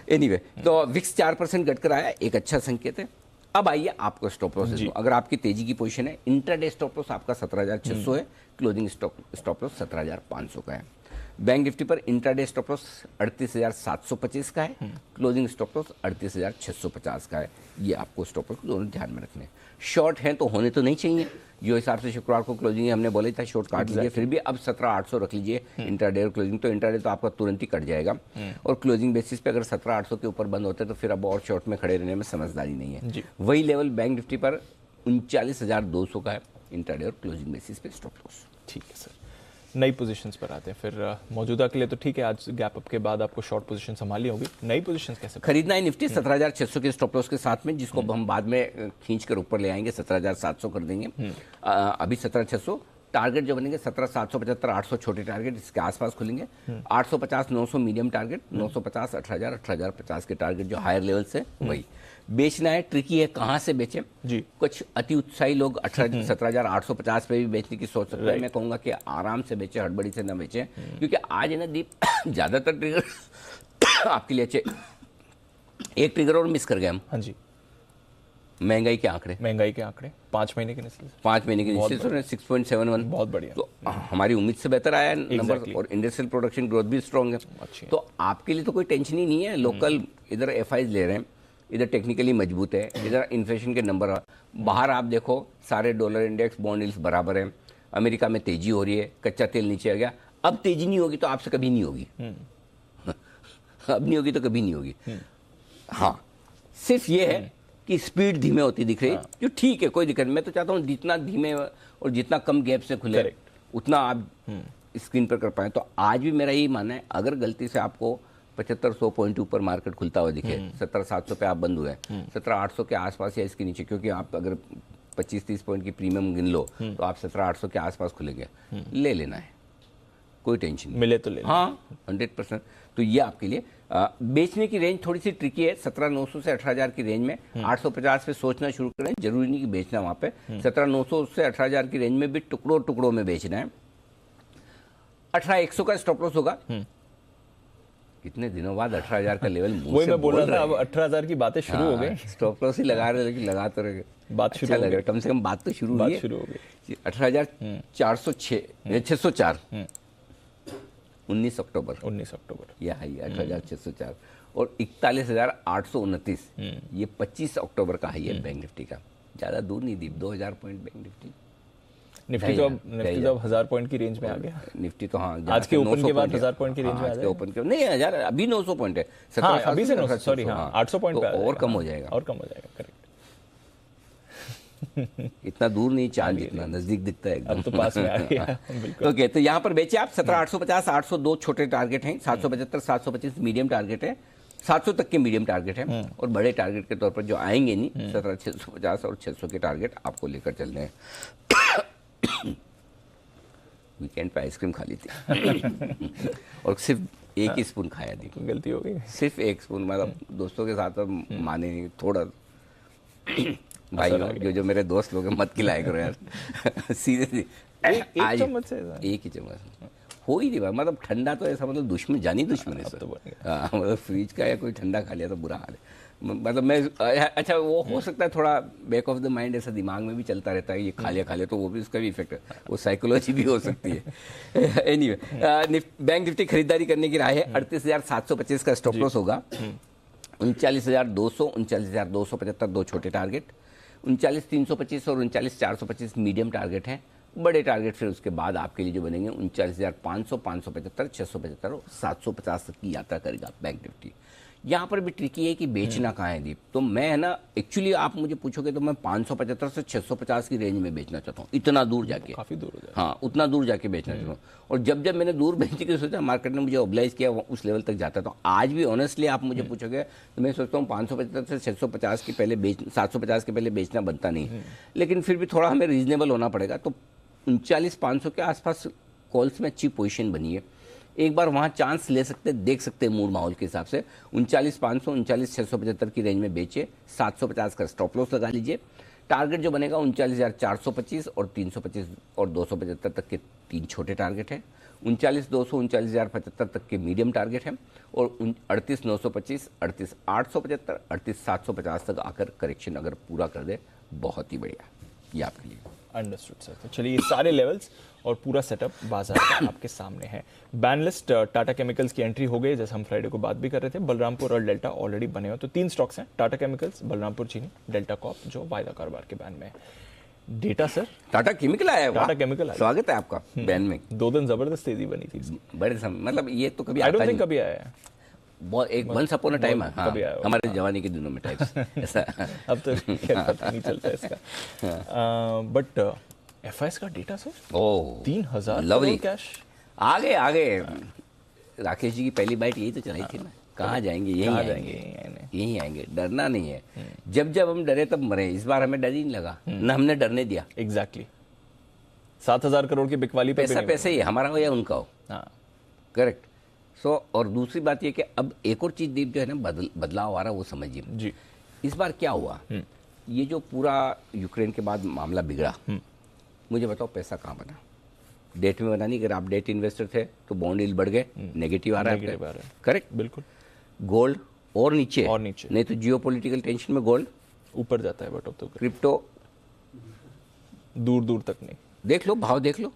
एनीवे, तो विक्स 4% घट कर आया, एक अच्छा संकेत है। अब आइए आपको स्टॉप लॉस। अगर आपकी तेजी की पोजीशन है, इंट्राडे स्टॉप लॉस आपका 17,600 है, क्लोजिंग स्टॉप लॉस 17,500 का है। बैंक निफ्टी पर इंट्राडे स्टॉप लॉस 38,725 का है, क्लोजिंग स्टॉप लॉस 38,650 का है। ये आपको स्टॉप लॉस दोनों ध्यान में रखने हैं। शॉर्ट हैं तो होने तो नहीं चाहिए, जो हिसाब से शुक्रवार को क्लोजिंग है हमने बोला था शॉर्ट काट लीजिए, फिर भी अब 17,800 रख लीजिए इंट्राडे और क्लोजिंग, तो इंट्राडे तो आपका तुरंत ही कट जाएगा और क्लोजिंग बेसिस पे अगर 17,800 के ऊपर बंद होते हैं तो फिर अब और शॉर्ट में खड़े रहने में समझदारी नहीं है। वही लेवल बैंक निफ्टी पर 39,200 का है इंट्राडे और क्लोजिंग बेसिस पे स्टॉप लॉस। ठीक है सर, नई पोजीशंस पर आते हैं फिर। मौजूदा के लिए तो ठीक है, आज गैप अप के बाद आपको शॉर्ट पोजीशन संभालनी होगी, नई पोजीशंस कैसे खरीदना है निफ्टी 17,600 के स्टॉप लॉस के साथ में, जिसको हम बाद में खींच कर ऊपर ले आएंगे, 17,700 कर देंगे। अभी 17,600 टारगेट जो बनेंगे 17,775 800 छोटे टारगेट इसके आसपास खुलेंगे, 850 900 मीडियम टारगेट, 950 18,000 18,050 के टारगेट जो हायर लेवल से वही बेचना है। ट्रिकी है कहाँ से बेचें जी। कुछ अति उत्साही लोग 17,850 पे भी बेचने की सोच सकते हैं। मैं कहूँगा कि आराम से बेचें, हड़बड़ी से ना बेचें, क्योंकि आज है ना दीप ज़्यादातर ट्रिगर आपके लिए अच्छे। एक ट्रिगर और मिस कर गए हम। हाँ जी, महंगाई के आंकड़े 5 महीने के निचले 5 महीने के निचले 6.71, बहुत बढ़िया। तो हमारी उम्मीद से बेहतर आया नंबर, और इंडस्ट्रियल प्रोडक्शन ग्रोथ भी स्ट्रांग है। तो आपके लिए तो कोई टेंशन ही नहीं है। लोकल इधर एफआईज ले रहे हैं, इधर टेक्निकली मजबूत है, इधर इन्फ्लेशन के नंबर बाहर आप देखो सारे डॉलर इंडेक्स बॉन्ड यील्ड्स बराबर हैं। अमेरिका में तेजी हो रही है, कच्चा तेल नीचे आ गया। अब तेजी नहीं होगी तो आपसे कभी नहीं होगी, अब नहीं होगी तो कभी नहीं होगी। हाँ, सिर्फ ये है कि स्पीड धीमे होती दिख रही है, जो ठीक है, कोई दिक्कत नहीं। मैं तो चाहता हूँ जितना धीमे और जितना कम गैप से खुले उतना आप स्क्रीन पर कर पाए। तो आज भी मेरा यही मानना है, अगर गलती से आपको 7500 पॉइंट ऊपर मार्केट खुलता हुआ दिखे, 17,700 पे आप बंद हुए, 17,800 के आसपास या इसके नीचे, क्योंकि आप अगर 25-30 पॉइंट की प्रीमियम गिन लो तो आप 17,800 के आसपास खुलेंगे, ले लेना है, कोई टेंशन नहीं, मिले तो ले। हाँ 100%। तो ये आपके लिए बेचने की रेंज थोड़ी सी ट्रिकी है। 17,900 से 18,000 की रेंज में 850 पे सोचना शुरू करें, जरूरी नहीं कि बेचना वहां पे। 17,900 से 18,000 की रेंज में भी टुकड़ों टुकड़ों में बेचना है। 18,100 का स्टॉप लॉस होगा। कितने दिनों बाद 18,000 का लेवल वही मैं बोल रहा था, अब 18,000 की बातें शुरू हो गई। स्टॉप लॉस ही लगा रहे, लेकिन लगा तो रहे, बात शुरू लग रहा है, कम से कम बात तो शुरू हुई है। 18,604 19 अक्टूबर यह हाई 18,604 और 41,829 ये 25 अक्टूबर का हाई है बैंक निफ्टी का। ज्यादा दूर नहीं दीप, 2,000 पॉइंट बैंक निफ्टी तो अब 1,000 पॉइंट की रेंज में आ गया। निफ्टी तो हाँ, आज के ओपन के बाद 1,000 पॉइंट की रेंज में आ जाएगा। ओपन के नहीं 1,000, अभी 900 पॉइंट है। हाँ, अभी से 900, सॉरी, हाँ 800 पॉइंट पे और कम हो जाएगा, करेक्ट। इतना दूर नहीं, चांद जितना नजदीक दिखता है एकदम, अब तो पास में आ गया। बिल्कुल। ओके, तो यहाँ पर बेचे आप 17,850 802 छोटे टारगेट हैं, 775 725 मीडियम टारगेट है, 700 तक के मीडियम टारगेट है, और बड़े टारगेट के तौर पर जो आएंगे नहीं 17,650 और 600 के टारगेट आपको लेकर चलने हैं। वीकेंड पे आइसक्रीम खा ली थी और सिर्फ एक ही स्पून खाया थी, गलती हो गई, सिर्फ एक स्पून, मतलब दोस्तों के साथ माने नहीं, थोड़ा भाई जो मेरे दोस्त लोग हैं मत खिलाया करो यार सीरियसली। एक चम्मच से एक ही चम्मच हो ही नहीं भाई, मतलब ठंडा तो ऐसा, मतलब दुश्मन जानी दुश्मन है सर। मतलब फ्रिज का या कोई ठंडा खा लिया तो बुरा हाल है। मतलब मैं अच्छा, वो हो सकता है थोड़ा बैक ऑफ द माइंड ऐसा दिमाग में भी चलता रहता है, ये खा लिया तो वो भी उसका भी इफेक्ट है, वो साइकोलॉजी भी हो सकती है। एनीवे, बैंक निफ्टी खरीदारी करने की राय है। 38,725 का स्टॉप लॉस होगा, 39,200 39,275 दो छोटे टारगेट, 39,325 और 39,425 मीडियम टारगेट हैं। बड़े टारगेट फिर उसके बाद आपके लिए जो बनेंगे 39,500 575 675 और 750 तक की यात्रा करेगा बैंक निफ्टी। यहाँ पर भी ट्रिकी है कि बेचना कहाँ है दीप। तो मैं है ना, एक्चुअली आप मुझे पूछोगे तो मैं 575 से 650 की रेंज में बेचना चाहता हूँ, इतना दूर जाके, काफी दूर हो जाए। हाँ, उतना दूर जाके बेचना चाहता हूँ। और जब मैंने दूर बेचने की सोचा, मार्केट ने मुझे ऑब्लाइज किया उस लेवल तक जाता। तो आज भी ऑनेस्टली आप मुझे पूछोगे तो मैं सोचता हूँ 575 से 650 के पहले 750 के पहले बेचना बनता नहीं, लेकिन फिर भी थोड़ा हमें रीजनेबल होना पड़ेगा। तो 39,500 के आसपास कॉल्स में अच्छी पोजीशन बनी है, एक बार वहाँ चांस ले सकते, देख सकते हैं मूड माहौल के हिसाब से। 39,500 39,675 की रेंज में बेचे, 750 का स्टॉप लॉस लगा लीजिए। टारगेट जो बनेगा 39,425 और 325 और 275 तक के 3 छोटे टारगेट हैं। 39,200 39,075 तक के मीडियम टारगेट हैं, और 38,925 38,875 38,750 तक आकर करेक्शन अगर पूरा कर दे, बहुत ही बढ़िया, ये आपके लिए। Understood sir. तो चलिए, ये सारे लेवल्स और पूरा सेटअप बाजार का आपके सामने है। बैन लिस्ट, टाटा केमिकल्स की एंट्री हो गई, जैसे हम फ्राइडे को बात भी कर रहे थे। बलरामपुर और डेल्टा ऑलरेडी बने हुए, तो 3 स्टॉक्स हैं, टाटा केमिकल्स, बलरामपुर चीनी, डेल्टा कॉर्प, जो वायदा कारोबार के बैन में है। डेटा सर, टाटा केमिकल आया है, टाटा केमिकल आया। स्वागत है आपका बैन में। 2 दिन जबरदस्त तेजी बनी थी इसकी। बड़े मतलब ये तो कभी आई आता डोंट थिंक नहीं। कभी आया है। बहुत एक वंस अपॉन अ टाइम है, हाँ, कभी आया होगा। हमारे जवानी के दिनों में टाइप्स ऐसा। अब तो खैर पता नहीं चलता इसका। बट एफआईएस का डेटा सर, ओह 3000 लवली, करोड़ कैश। आगे आगे राकेश जी की पहली बाइट यही तो चलाई थी ना, कहाँ जाएंगे, यहीं कहाँ आएंगे, जाएंगे? यहीं आएंगे, डरना नहीं है। जब जब हम डरे तब मरे, इस बार हमें डर ही नहीं लगा, ना हमने डरने दिया। एग्जैक्टली 7000 करोड़ की बिकवाली पे भी पैसा नहीं पैसा ही है, हमारा हो या उनका हो, बना। हाँ, करेक्ट। सो और दूसरी बात ये कि अब एक और चीज दीप जो है ना, बदलाव आ रहा है, वो समझिए। जी। इस बार क्या हुआ, ये जो पूरा यूक्रेन के बाद मामला बिगड़ा, मुझे बताओ पैसा कहाँ बना? डेट में बना नहीं। अगर आप डेट इन्वेस्टर थे तो बॉन्ड यील्ड बढ़ गए, नेगेटिव आ रहा Negative आ है, रहा है। करेक्ट। बिल्कुल। गोल्ड और नीचे, और नीचे। नहीं तो जियोपॉलिटिकल टेंशन में गोल्ड ऊपर जाता है, बट अब तो क्रिप्टो दूर दूर तक नहीं। देख लो, भाव देख लो।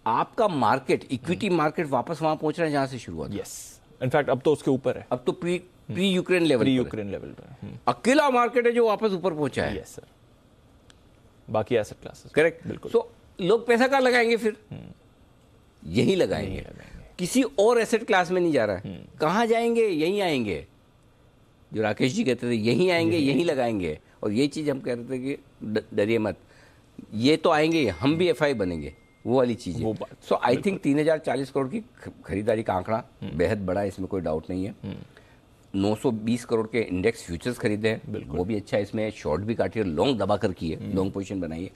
आपका मार्केट, इक्विटी मार्केट वापस वहां पहुंच रहा है जहां से शुरू हुआ था। यस, इनफैक्ट अब तो उसके ऊपर है, अब तो प्री यूक्रेन लेवल प्री पर है। यूक्रेन लेवल पर। अकेला मार्केट है जो वापस ऊपर पहुंचा है। यस सर, बाकी एसेट क्लासेस करेक्ट। बिल्कुल। सो लोग पैसा कहाँ लगाएंगे फिर? यही लगाएंगे, किसी और एसेट क्लास में नहीं जा रहा है। कहाँ जाएंगे? यहीं आएंगे। जो राकेश जी कहते थे यहीं आएंगे, यहीं लगाएंगे। और ये चीज हम कह रहे थे कि डरिए मत, ये तो आएंगे, हम भी एफआई बनेंगे, वो वाली चीज वो है। बात, सो आई थिंक 3040 करोड़ की खरीदारी का आंकड़ा बेहद बड़ा है, इसमें कोई डाउट नहीं है। 920 करोड़ के इंडेक्स फ्यूचर्स खरीदे हैं, वो भी अच्छा है। इसमें शॉर्ट भी काटी है, लॉन्ग दबा कर की है, लॉन्ग पोजीशन बनाई है।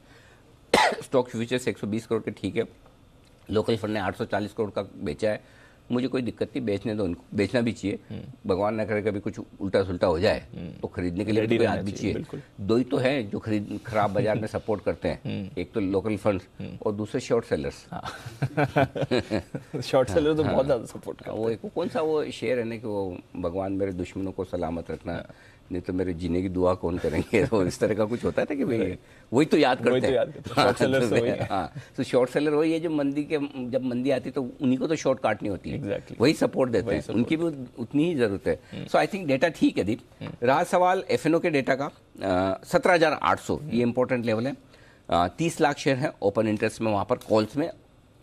स्टॉक फ्यूचर्स 120 करोड़ के ठीक है। लोकल फंड ने 840 करोड़ का बेचा है, मुझे कोई दिक्कत नहीं, बेचने दो उनको, बेचना भी चाहिए। भगवान न करे कभी कुछ उल्टा सुल्टा हो जाए तो खरीदने के लिए भी कोई आदमी चाहिए। दो ही तो है जो खराब बाजार में सपोर्ट करते हैं, एक तो लोकल फंड और दूसरे शॉर्ट सेलर्स। शॉर्ट सेलर तो बहुत ज्यादा सपोर्ट कर। वो कौन सा वो शेयर है ना कि वो भगवान मेरे दुश्मनों को सलामत रखना, नहीं तो मेरे जीने की दुआ कौन करेंगे। तो इस तरह का कुछ होता है ना कि भाई वही तो याद करते हैं। शॉर्ट सेलर तो वही है। हाँ, तो शॉर्ट सेलर वही है जो जब मंदी आती है तो उन्हीं को तो शॉर्ट काटनी होती है। Exactly. वही सपोर्ट देते हैं, उनकी भी उतनी ही जरूरत है। सो आई थिंक डेटा ठीक है दीप। रहा सवाल एफएनओ के डेटा का, 17,800 ये इंपॉर्टेंट लेवल है। 30 लाख शेयर है ओपन इंटरेस्ट में, वहाँ पर कॉल्स में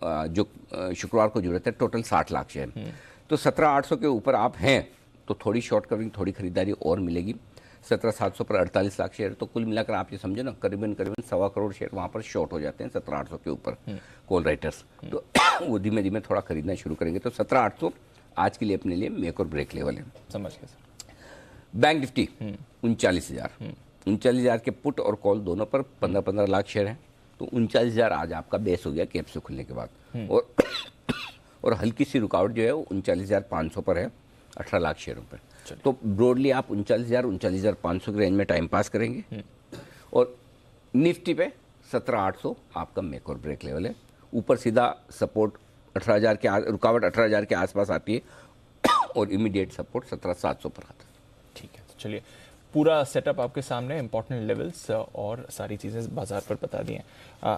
जो शुक्रवार को जरूरत है, टोटल 60 लाख शेयर। तो 17,800 के ऊपर आप हैं तो थोड़ी शॉर्ट कवरिंग, थोड़ी खरीदारी और मिलेगी। 17,700 पर 48 लाख शेयर, तो कुल मिलाकर आप ये समझो ना, करीबन 1.25 करोड़ शेयर वहाँ पर शॉर्ट हो जाते हैं 17,800 के ऊपर कॉल राइटर्स। तो वो धीमे धीमे थोड़ा खरीदना शुरू करेंगे। तो 17,800 आज के लिए अपने लिए मेक और ब्रेक लेवल है। समझ गया सर। बैंक निफ्टी 39,000 के पुट और कॉल दोनों पर 15-15 लाख शेयर हैं। तो 39,000 आज आपका बेस हो गया कैप से खुलने के बाद। और हल्की सी रुकावट जो है वो 39,500 पर है, 18 लाख शेयरों पर। तो ब्रॉडली आप 39,500 के रेंज में टाइम पास करेंगे। और निफ्टी पे 17,800 आपका मेक और ब्रेक लेवल है। ऊपर सीधा सपोर्ट 18,000 के रुकावट 18,000 के आसपास आती है और इमीडिएट सपोर्ट 17,700 पर आता है। ठीक है, तो चलिए, पूरा सेटअप आपके सामने, इंपॉर्टेंट लेवल्स और सारी चीज़ें बाजार पर बता दी हैं।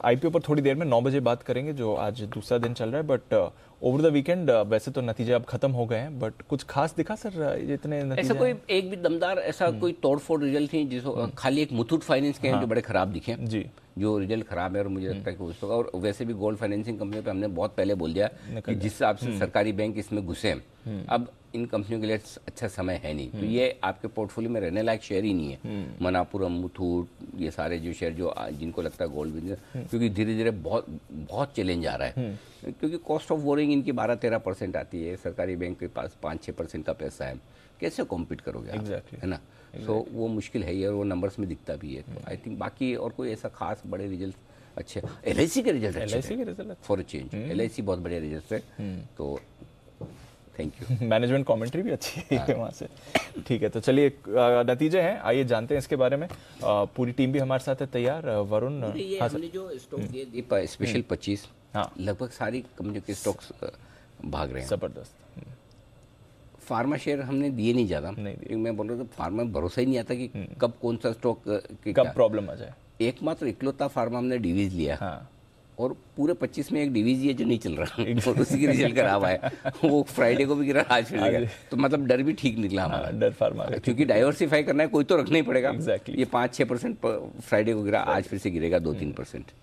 आईपीओ पर थोड़ी देर में 9 बजे बात करेंगे, जो आज दूसरा दिन चल रहा है। बट ओवर द वीकेंड वैसे तो नतीजे अब खत्म हो गए हैं, बट कुछ खास दिखा सर? इतने नतीजे ऐसा कोई एक भी दमदार ऐसा कोई तोड़फोड़ रिजल्ट नहीं, जिसको खाली एक मुथूट फाइनेंस के हैं जो बड़े खराब दिखे जी, जो रिजल्ट खराब है। और मुझे लगता है कि उसका, और वैसे भी गोल्ड फाइनेंसिंग कंपनी पे हमने बहुत पहले बोल दिया कि जिस हिसाब से सरकारी बैंक इसमें घुसे, अब इन कंपनियों के लिए अच्छा समय है नहीं। तो ये आपके पोर्टफोलियो में रहने लायक शेयर ही नहीं है। मनापुरम, मुथूट, ये सारे जो शेयर जो जिनको लगता है गोल्ड बिजनेस, क्योंकि धीरे धीरे बहुत चैलेंज आ रहा है। क्योंकि कॉस्ट ऑफ बोरिंग इनकी 12-13% आती है, सरकारी बैंक के पास 5-6% का पैसा है, कैसे कॉम्पीट करोगे आप? Exactly. है ना? सो वो मुश्किल है ही, और वो नंबर्स में दिखता भी है। तो आई थिंक बाकी और कोई ऐसा खास बड़े रिजल्ट अच्छे, एलआईसी के रिजल्ट LIC के result for a change, LIC बहुत बढ़िया रिजल्ट है। तो थैंक यू। मैनेजमेंट कमेंट्री भी अच्छी है वहाँ से। ठीक है, तो चलिए, नतीजे हैं, आइए जानते हैं इसके बारे में। पूरी टीम भी हमारे साथ है तैयार। वरुण, ये हाँ हमने जो स्टॉक दिए स्पेशल 25, हाँ, लगभग सारी कंपनियों के स्टॉक्स भाग रहे हैं। जबरदस्त। फार्मा शेयर हमने दिए नहीं ज़्यादा, नहीं दिए। क्योंकि मैं बोल रहा था फार्मा में भरोसा ही नहीं आता कि कब कौन सा स्टॉक कब प्रॉब्लम आ जाए। एकमात्र इकलौता फार्मा हमने डिवीज लिया। हाँ। और पूरे 25 में एक डिवीज है जो नहीं चल रहा और उसी की रिजल्ट खराब आया। वो फ्राइडे को भी गिरा, आज फिर गिरा। तो मतलब डर भी ठीक निकला हमारा। डर फार्मा का, क्योंकि डाइवर्सिफाई करना है, कोई तो रखना ही पड़ेगा। Exactly. ये 5-6% फ्राइडे को गिरा, आज फिर से गिरेगा 2-3%।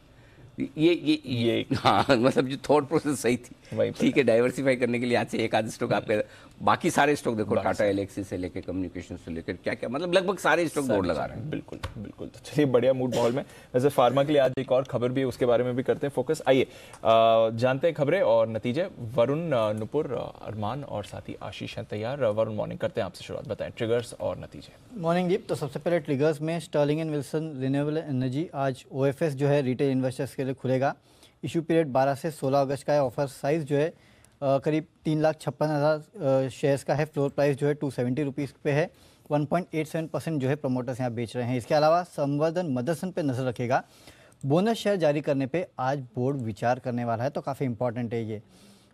ये हाँ, मतलब जो थॉट प्रोसेस सही थी। ठीक है, डाइवर्सिफाई करने के लिए आज से एक आध स्टॉक आपके, बाकी सारे स्टॉक देखो, टाटा एलेक्सी से लेकर कम्युनिकेशन से लेकर क्या क्या, मतलब लगभग सारे स्टॉक दौड़ लगा रहे हैं। बिल्कुल बिल्कुल। तो चलिए, बढ़िया मूड माहौल में। वैसे फार्मा के लिए आज एक और खबर भी है, उसके बारे में भी करते हैं फोकस। आइए जानते हैं खबरें और नतीजे। वरुण, नुपुर, अरमान और साथी आशीष हैं तैयार। वरुण, मॉर्निंग, करते हैं आपसे शुरुआत, बताएं ट्रिगर्स और नतीजे। मॉर्निंग दीप। तो सबसे पहले ट्रिगर्स में sterling and wilson renewable energy आज OFS जो है रिटेल इन्वेस्टर्स के लिए खुलेगा। इशू पीरियड 12 से 16 अगस्त का है। ऑफर साइज़ जो है करीब 3,56,000 शेयर्स का है। फ्लोर प्राइस जो है 270 रुपीज़ पे है। 1.87% जो है प्रमोटर्स यहाँ बेच रहे हैं। इसके अलावा संवर्धन मदरसन पे नज़र रखेगा। बोनस शेयर जारी करने पे आज बोर्ड विचार करने वाला है, तो काफ़ी इंपॉर्टेंट है ये।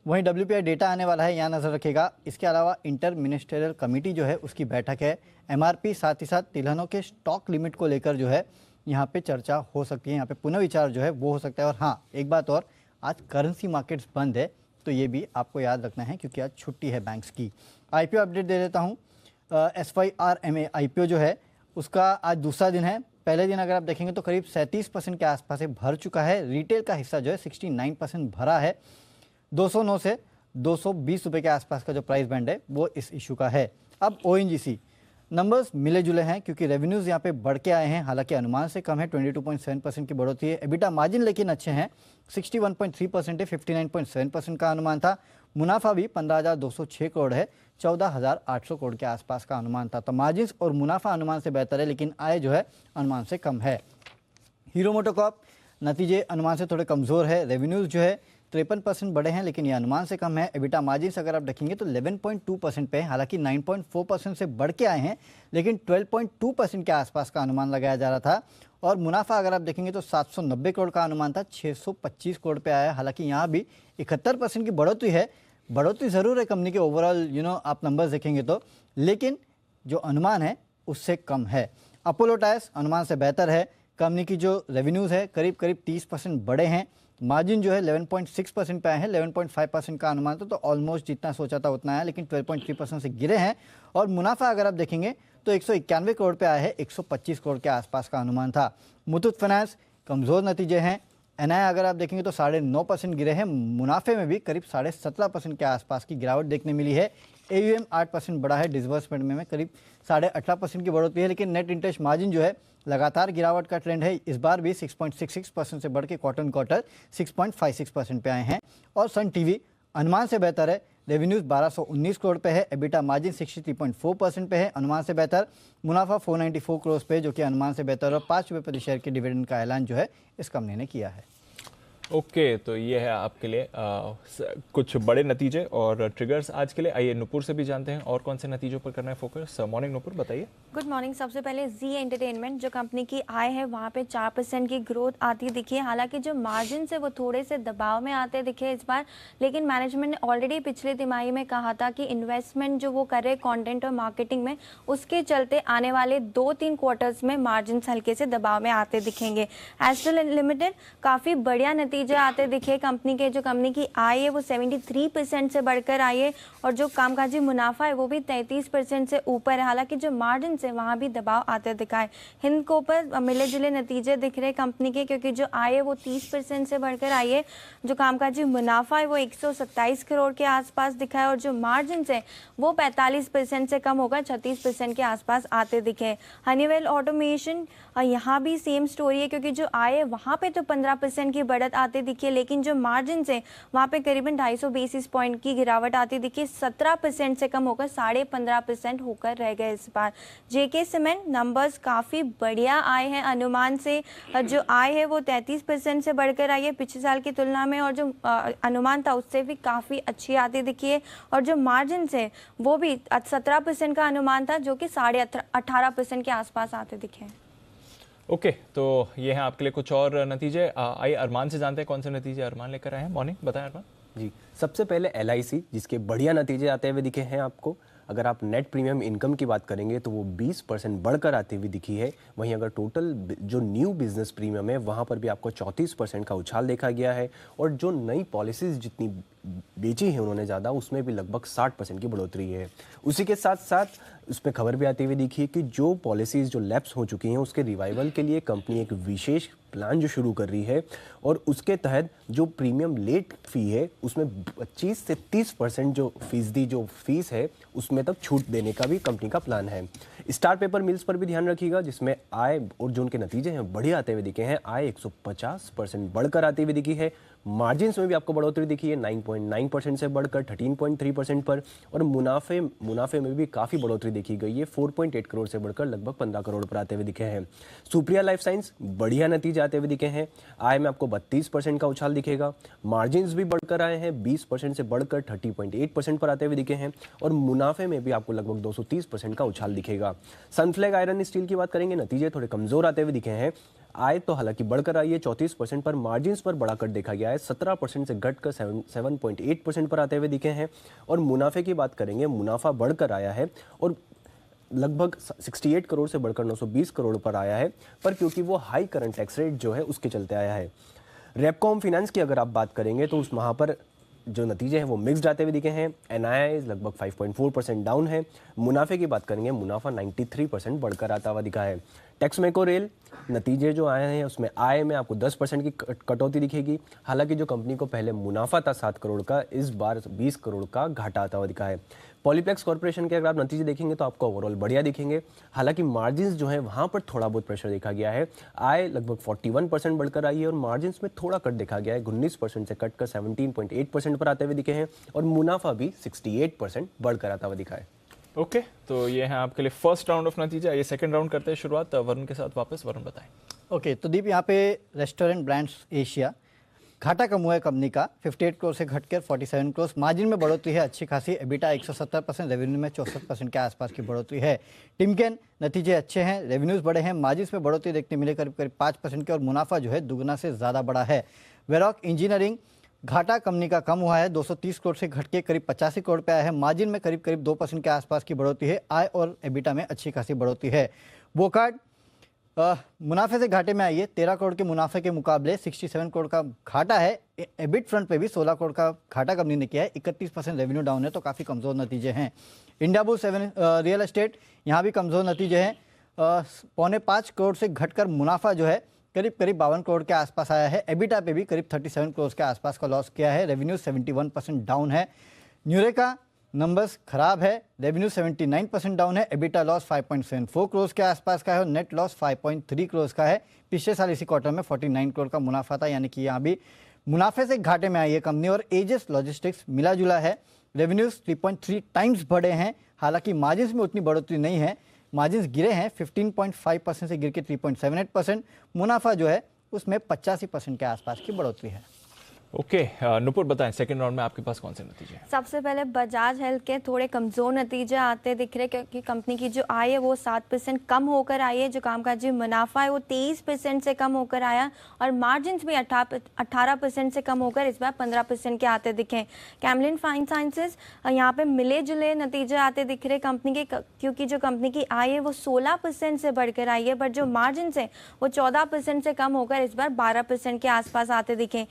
वहीं WPI डेटा आने वाला है, यहाँ नज़र रखेगा। इसके अलावा इंटर मिनिस्टरियल कमेटी जो है उसकी बैठक है। MRP साथ ही साथ तिलहनों के स्टॉक लिमिट को लेकर जो है यहाँ पे चर्चा हो सकती है, यहाँ पे पुनर्विचार जो है वो हो सकता है। और हाँ, एक बात और, आज करेंसी मार्केट्स बंद है, तो ये भी आपको याद रखना है क्योंकि आज छुट्टी है बैंक्स की। IPO अपडेट दे देता हूँ। SYRMA IPO जो है उसका आज दूसरा दिन है। पहले दिन अगर आप देखेंगे तो करीब 37% के आसपास भर चुका है। रिटेल का हिस्सा जो है 69% भरा है। 209 से 220 रुपये के आसपास का जो प्राइस बैंड है वो इस इशू का है। अब ONGC नंबर्स मिले जुले हैं क्योंकि रेवेन्यूज़ यहाँ पे बढ़ के आए हैं, हालांकि अनुमान से कम है। 22.7% की बढ़ोतरी है। एबिटा मार्जिन लेकिन अच्छे हैं, 61.3% है, 59.7% का अनुमान था। मुनाफा भी 15,206 करोड़ है, 14,800 करोड़ के आसपास का अनुमान था। तो मार्जिन और मुनाफा अनुमान से बेहतर है, लेकिन आय जो है अनुमान से कम है। हीरो मोटोकॉर्प नतीजे अनुमान से थोड़े कमज़ोर है। रेवेन्यूज़ जो है 53% बढ़े हैं, लेकिन ये अनुमान से कम है। एबिटा मार्जिन अगर आप देखेंगे तो 11.2% पे है, हालांकि 9.4% से बढ़ के आए हैं, लेकिन 12.2% के आसपास का अनुमान लगाया जा रहा था। और मुनाफा अगर आप देखेंगे तो 790 करोड़ का अनुमान था, 625 करोड़ पे आया। हालांकि यहाँ भी 71% की बढ़ोतरी है। बढ़ोतरी ज़रूर है कंपनी के ओवरऑल आप नंबर्स देखेंगे तो, लेकिन जो अनुमान है उससे कम है। अपोलो टायर्स अनुमान से बेहतर है। कंपनी की जो रेवेन्यूज़ है करीब 30% बढ़े हैं। मार्जिन जो है 11.6% पे आए हैं, 11.5% का अनुमान था, तो ऑलमोस्ट जितना सोचा था उतना है, लेकिन 12.3% से गिरे हैं। और मुनाफा अगर आप देखेंगे तो 191 करोड़ पे आया है, 125 करोड़ के आसपास का अनुमान था। मुथूट फाइनेंस कमज़ोर नतीजे हैं। NII अगर आप देखेंगे तो 9.5% गिरे हैं। मुनाफे में भी करीब 17.5% के आसपास की गिरावट देखने मिली है। AUM 8% बढ़ा है। डिसबर्समेंट में करीब 18.5% की बढ़ोतरी है, लेकिन नेट इंटरेस्ट मार्जिन जो है लगातार गिरावट का ट्रेंड है। इस बार भी 6.66% से बढ़ के क्वार्टर 6.56% पे आए हैं। और सन टीवी अनुमान से बेहतर है। रेवेन्यूज़ 1219 करोड़ पे है। एबिटा मार्जिन 63.4% पे है, अनुमान से बेहतर। मुनाफा 494 करोड़ पे, जो कि अनुमान से बेहतर। और 5 रुपये प्रति शेयर के डिविडेंड का ऐलान जो है इस कंपनी ने किया है। ओके, तो ये है आपके लिए कुछ बड़े नतीजे और ट्रिगर्स आज के लिए। आइए नुपुर से भी जानते हैं और कौन से नतीजों पर करना है फोकस। मॉर्निंग नुपुर, बताइए। Good morning. सबसे पहले जी एंटरटेनमेंट जो कंपनी की आय है वहाँ पे 4% की ग्रोथ आती दिखी है। हालांकि जो मार्जिन से वो थोड़े से दबाव में आते दिखे इस बार, लेकिन मैनेजमेंट ने ऑलरेडी पिछले तिमाही में कहा था कि इन्वेस्टमेंट जो वो कर रहे कंटेंट और मार्केटिंग में, उसके चलते आने वाले 2-3 क्वार्टर्स में मार्जिन हल्के से दबाव में आते दिखेंगे। एस्ट्रल लिमिटेड काफ़ी बढ़िया नतीजे आते दिखे कंपनी के। जो कंपनी की आय है वो 73% से बढ़कर आई है और जो कामकाजी मुनाफा है वो भी 33% से ऊपर है। हालांकि जो मार्जिन से वहाँ भी दबाव आते दिखाए। हिंदको पर मिले जुले नतीजे दिख रहे कंपनी के, क्योंकि जो आय है वो 30% से बढ़कर आई है। जो कामकाजी मुनाफा है वो 127 करोड़ के आसपास दिखा है और जो मार्जिन है वो 45% से कम होकर 36% के आसपास आते दिखे। हनीवेल ऑटोमेशन यहाँ भी सेम स्टोरी है, क्योंकि जो आय है वहाँ पे तो 15% की बढ़त आती दिखी, लेकिन जो मार्जिन है वहाँ पे करीबन 250 बेसिस पॉइंट की गिरावट आती दिखी। 17% से कम होकर 15.5% होकर रह गए इस बार। जेके सीमेंट नंबर्स काफ़ी बढ़िया आए हैं। अनुमान से जो आय है वो 33% से बढ़कर आई है पिछले साल की तुलना में, और जो अनुमान था उससे भी काफ़ी अच्छी आती दिखी है। और जो मार्जिन है वो भी 17% का अनुमान था, जो कि 18.5% के आसपास आते दिखे। ओके, तो ये है आपके लिए कुछ और नतीजे। आइए अरमान से जानते हैं कौन से नतीजे अरमान लेकर आए हैं। मॉर्निंग, बताएं अरमान। जी, सबसे पहले LIC जिसके बढ़िया नतीजे आते हुए दिखे हैं आपको। अगर आप नेट प्रीमियम इनकम की बात करेंगे तो वो 20% बढ़कर आती हुई दिखी है। वहीं अगर टोटल जो न्यू बिजनेस प्रीमियम है वहाँ पर भी आपको 34% का उछाल देखा गया है। और जो नई पॉलिसीज़ जितनी बेची है उन्होंने ज़्यादा, उसमें भी लगभग 60% की बढ़ोतरी है। उसी के साथ साथ उसमें खबर भी आती हुई दिखी है कि जो पॉलिसीज़ जो लैप्स हो चुकी हैं उसके रिवाइवल के लिए कंपनी एक विशेष प्लान जो शुरू कर रही है और उसके तहत जो प्रीमियम लेट फ़ी है उसमें 25 से 30% जो फीसदी जो फीस है उसमें तक छूट देने का भी कंपनी का प्लान है। स्टार पेपर मिल्स पर भी ध्यान रखिएगा जिसमें आय और जो उनके नतीजे हैं बढ़िया आते हुए दिखे हैं। आय 150% बढ़कर आती हुई दिखी है। मार्जिन्स में भी आपको बढ़ोतरी दिखी है 9.9% से बढ़कर 13.3% पर। और मुनाफे में भी काफ़ी बढ़ोतरी देखी गई है 4.8 करोड़ से बढ़कर लगभग 15 करोड़ पर आते हुए दिखे हैं। सुप्रिया लाइफ साइंस बढ़िया नतीजे आते हुए दिखे हैं। आय में आपको 32% का उछाल दिखेगा। मार्जिन्स भी बढ़कर आए हैं 20% से बढ़कर 30.8% पर आते हुए दिखे हैं। और मुनाफे में भी आपको लगभग 230% का उछाल दिखेगा। सनफ्लैग आयरन स्टील की बात करेंगे, नतीजे थोड़े कमजोर आते हुए दिखे हैं। आय तो हालांकि बढ़कर आई है 34% पर, मार्जिन्स पर बड़ा कट देखा गया है 17% से घटकर 7.8% पर आते हुए दिखे हैं। और मुनाफे की बात करेंगे, मुनाफा बढ़कर आया है और लगभग 68 करोड़ से बढ़कर 920 करोड़ पर आया है, पर क्योंकि वो हाई करंट टैक्स रेट जो है उसके चलते आया है। रेपकॉम फाइनेंस की अगर आप बात करेंगे तो उस वहाँ पर जो नतीजे हैं वो मिक्स्ड आते हुए दिखे हैं। एनआईआई लगभग 5.4% डाउन है। मुनाफे की बात करेंगे, मुनाफा 93% बढ़कर आता हुआ दिखा है। टेक्समेको रेल नतीजे जो आए हैं उसमें आय में आपको 10% की कटौती दिखेगी। हालांकि जो कंपनी को पहले मुनाफा था 7 करोड़ का, इस बार 20 करोड़ का घाटा आता हुआ दिखा है। पॉलीप्लेक्स कॉर्पोरेशन के अगर आप नतीजे देखेंगे तो आपको ओवरऑल बढ़िया दिखेंगे। हालांकि मार्जिन्स जो है वहाँ पर थोड़ा बहुत प्रेशर देखा गया है। आय लगभग 41% बढ़कर आई है और मार्जिन्स में थोड़ा कट देखा गया है, 19% से कट कर 17.8% पर आते हुए दिखे हैं। और मुनाफा भी 68% बढ़कर आता हुआ दिखा है। ओके, तो ये है आपके लिए फर्स्ट राउंड ऑफ नतीजा। ये सेकंड राउंड करते हैं शुरुआत वरुण के साथ वापस। वरुण बताएं। ओके, तो दीप यहाँ पे रेस्टोरेंट ब्रांड्स एशिया घाटा कम हुआ है कंपनी का 58 करोड़ से घटकर 47 करोड़। मार्जिन में बढ़ोतरी है अच्छी खासी, एबिटा 170%, रेवेन्यू में 64% के आसपास की बढ़ोतरी है। टिमकेन नतीजे अच्छे हैं, रेवेन्यूज बढ़े हैं, मार्जिन में बढ़ोतरी देखने मिले करीब 5% के और मुनाफा जो है दुगना से ज़्यादा बढ़ा है। वेरॉक इंजीनियरिंग घाटा कंपनी का कम हुआ है 230 करोड़ से घट के करीब 85 करोड़ पे आया है। मार्जिन में करीब 2% के आसपास की बढ़ोतरी है। आय और एबिटा में अच्छी खासी बढ़ोतरी है। वोकार्ड मुनाफे से घाटे में आई है, 13 करोड़ के मुनाफे के मुकाबले 67 करोड़ का घाटा है। एबिट फ्रंट पे भी 16 करोड़ का घाटा कंपनी ने किया है, 31% रेवेन्यू डाउन है, तो काफ़ी कमज़ोर नतीजे हैं। इंडियाबुल्स रियल एस्टेट यहाँ भी कमज़ोर नतीजे हैं, 4.25 करोड़ से घटकर मुनाफा जो है करीब 52 करोड़ के आसपास आया है। एबिटा पे भी करीब 37 करोड़ के आसपास का लॉस किया है। रेवेन्यू 71% डाउन है। न्यूरेका नंबर्स खराब है, रेवेन्यू 79% डाउन है, एबिटा लॉस 5.74 करोड़ के आसपास का है और नेट लॉस 5.3 करोड़ का है। पिछले साल इसी क्वार्टर में 49 करोड़ का मुनाफा था, यानी कि यहाँ भी मुनाफे से घाटे में आई है कंपनी। और एजिस लॉजिस्टिक्स मिला जुला है, रेवेन्यूज 3.3 टाइम्स बढ़े हैं, हालांकि मार्जिन में उतनी बढ़ोतरी नहीं है। मार्जिन गिरे हैं 15.5% से गिर के 3.78%। मुनाफा जो है उसमें 85% के आसपास की बढ़ोतरी है। ओके, नुपुर बताएं सेकंड राउंड में आपके पास कौन से नतीजे हैं? सबसे पहले बजाज हेल्थ के थोड़े कमज़ोर नतीजे आते दिख रहे, क्योंकि कंपनी की जो आय है वो 7% कम होकर आई है। जो कामकाजी मुनाफा है वो 23% से कम होकर आया और मार्जिन भी 18% से कम होकर इस बार 15% के आते दिखे। कैमलिन फाइन साइंसेज यहाँ पे मिले जुले नतीजे आते दिख रहे कंपनी के, क्योंकि जो कंपनी की आय है वो 16% से बढ़कर आई है, बट जो मार्जिन है वो 14% से कम होकर इस बार 12% के आसपास आते दिखे।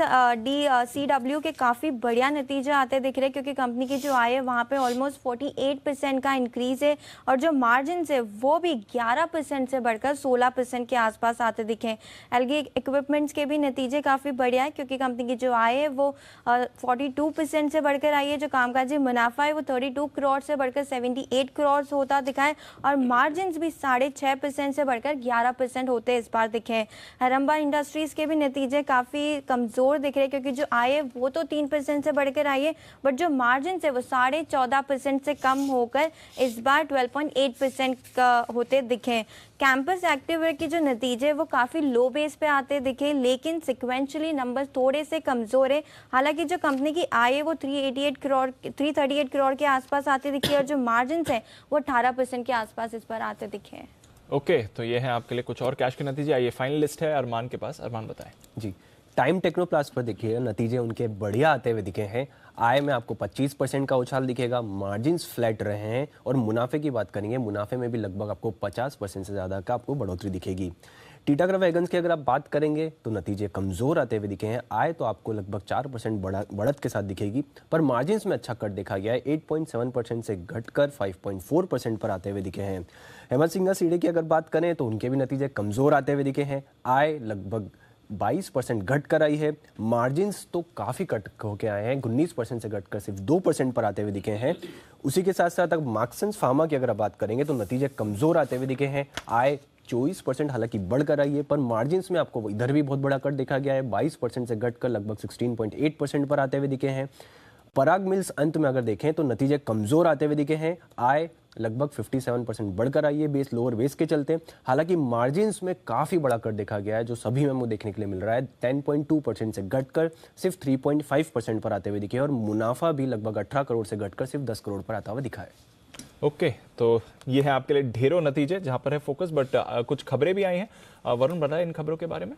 DCW के काफ़ी बढ़िया नतीजे आते दिख रहे, क्योंकि कंपनी की जो आय है वहाँ पे ऑलमोस्ट 48% का इंक्रीज है और जो मार्जिन है वो भी 11% से बढ़कर 16% के आसपास आते दिखे। एलगी इक्विपमेंट्स के भी नतीजे काफ़ी बढ़िया है, क्योंकि कंपनी की जो आय है वो 42% से बढ़कर आई है। जो कामकाजी मुनाफा है वो 32 करोड़ से बढ़कर 78 करोड़ होता दिखा है और मार्जिन भी 6.5% से बढ़कर 11% होते इस बार दिखे। हरम्बा इंडस्ट्रीज़ के भी नतीजे काफ़ी कमज़ोर दिख रहे, क्योंकि जो आय है वो तो 3% से बढ़कर आई है, बट जो मार्जिन है वो 14.5% से कम होकर इस बार 12.8% का होते दिखे। कैंपस एक्टिववेयर की जो नतीजे वो काफ़ी लो बेस पे आते दिखे, लेकिन सिक्वेंशली नंबर थोड़े से कमज़ोर है। हालांकि जो कंपनी की आय है वो 338 करोड़ के आसपास आते दिखे और जो मार्जिन है वो 18% के आसपास इस बार आते दिखे। ओके, तो ये है आपके लिए कुछ और कैश के नतीजे। आइए फाइनल लिस्ट है अरमान के पास। अरमान बताएं। जी, टाइम टेक्नोप्लास्ट पर देखिए नतीजे उनके बढ़िया आते हुए दिखे हैं। आय में आपको 25% का उछाल दिखेगा, मार्जिन्स फ्लैट रहे हैं और मुनाफे की बात करेंगे, मुनाफे में भी लगभग आपको 50% से ज़्यादा का आपको बढ़ोतरी दिखेगी। टीटागढ़ वैगन्स की अगर आप बात करेंगे तो नतीजे कमज़ोर आते हुए दिखे हैं। आय तो आपको लगभग 4% बढ़त के साथ दिखेगी, पर मार्जिन्स में अच्छा कट देखा गया है, 8.7% से घटकर 5.4% पर आते हुए दिखे हैं। हेमंत सिंह सीढ़ी की अगर बात करें तो उनके भी नतीजे कमज़ोर आते हुए दिखे हैं। आय लगभग 22% घट कर आई है, मार्जिन्स तो काफ़ी कट होकर आए हैं, 19% से घटकर सिर्फ 2% पर आते हुए दिखे हैं। उसी के साथ साथ अब मार्क्सन्स फार्मा की अगर आप बात करेंगे तो नतीजे कमज़ोर आते हुए दिखे हैं। आय 24% हालांकि बढ़कर आई है, पर मार्जिन्स में आपको इधर भी बहुत बड़ा कट देखा गया है, 22% से घटकर लगभग 16.8% पर आते हुए दिखे हैं। पराग मिल्स अंत में अगर देखें तो नतीजे कमज़ोर आते हुए दिखे हैं। आय लगभग 57% बढ़कर आई है बेस लोअर बेस के चलते। हालांकि मार्जिन्स में काफ़ी बड़ा कट देखा गया है, जो सभी में मुझे देखने के लिए मिल रहा है, 10.2% से घटकर सिर्फ 3.5% पर आते हुए दिखे और मुनाफा भी लगभग 18 करोड़ से घटकर सिर्फ 10 करोड़ पर आता हुआ दिखा है। ओके, तो ये है आपके लिए ढेरों नतीजे जहां पर है फोकस, बट कुछ खबरें भी आई हैं। वरुण बताए इन खबरों के बारे में।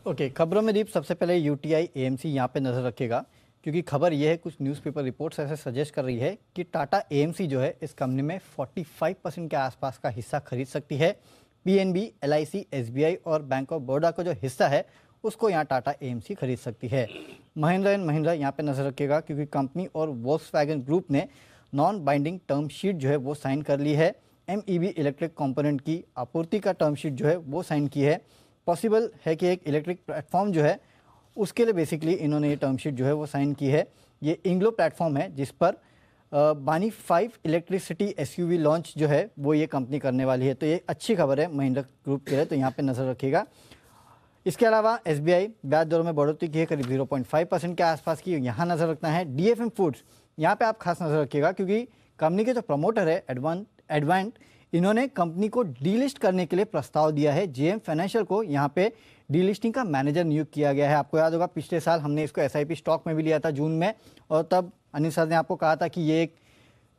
ओके, खबरों में दीप सबसे पहले यूटीआई एएमसी यहाँ पे नज़र रखेगा, क्योंकि खबर यह है, कुछ न्यूज़पेपर रिपोर्ट्स ऐसे सजेस्ट कर रही है कि टाटा एएमसी जो है इस कंपनी में 45% के आसपास का हिस्सा खरीद सकती है। पीएनबी, एलआईसी, एसबीआई और बैंक ऑफ बड़ौदा का जो हिस्सा है उसको यहाँ टाटा एएमसी खरीद सकती है। महिंद्रा एंड महिंद्रा यहाँ पे नज़र रखेगा, क्योंकि कंपनी और वोक्सवैगन ग्रुप ने नॉन बाइंडिंग टर्म शीट जो है वो साइन कर ली है। एमईवी इलेक्ट्रिक कंपोनेंट की आपूर्ति का टर्म शीट जो है वो साइन की है। पॉसिबल है कि एक इलेक्ट्रिक प्लेटफॉर्म जो है उसके लिए बेसिकली इन्होंने ये टर्म शीट जो है वो साइन की है। ये इंग्लो प्लेटफॉर्म है जिस पर बानी 5 इलेक्ट्रिसिटी एसयूवी लॉन्च जो है वो ये कंपनी करने वाली है। तो ये अच्छी खबर है महिंद्रा ग्रुप के लिए, तो यहाँ पे नज़र रखिएगा। इसके अलावा एसबीआई ब्याज दरों में बढ़ोतरी की है, करीब 0.5% के आसपास की, यहाँ नज़र रखना है। डीएफएम फूड्स यहाँ पे आप खास नज़र रखिएगा, क्योंकि कंपनी के जो प्रमोटर है एडवांट, इन्होंने कंपनी को डीलिस्ट करने के लिए प्रस्ताव दिया है। जेएम फाइनेंशियल को यहाँ पे डीलिस्टिंग का मैनेजर नियुक्त किया गया है। आपको याद होगा पिछले साल हमने इसको एसआईपी स्टॉक में भी लिया था जून में, और तब अनिल सर ने आपको कहा था कि ये एक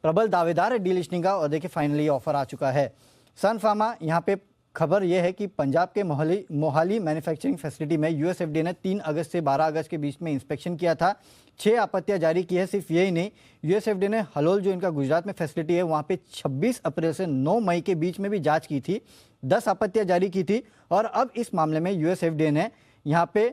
प्रबल दावेदार है डीलिस्टिंग का, और देखिए फाइनली ऑफर आ चुका है। सन फार्मा यहाँ पे खबर यह है कि पंजाब के मोहाली मैन्युफैक्चरिंग फैसिलिटी में यूएसएफडीए ने 3 अगस्त से 12 अगस्त के बीच में इंस्पेक्शन किया था। 6 आपत्तियां जारी की है। सिर्फ यही नहीं, यूएसएफडीए ने हलोल जो इनका गुजरात में फैसिलिटी है वहाँ पे 26 अप्रैल से 9 मई के बीच में भी जांच की थी, 10 आपत्तियां जारी की थी, और अब इस मामले में यूएसएफडीए ने यहाँ पे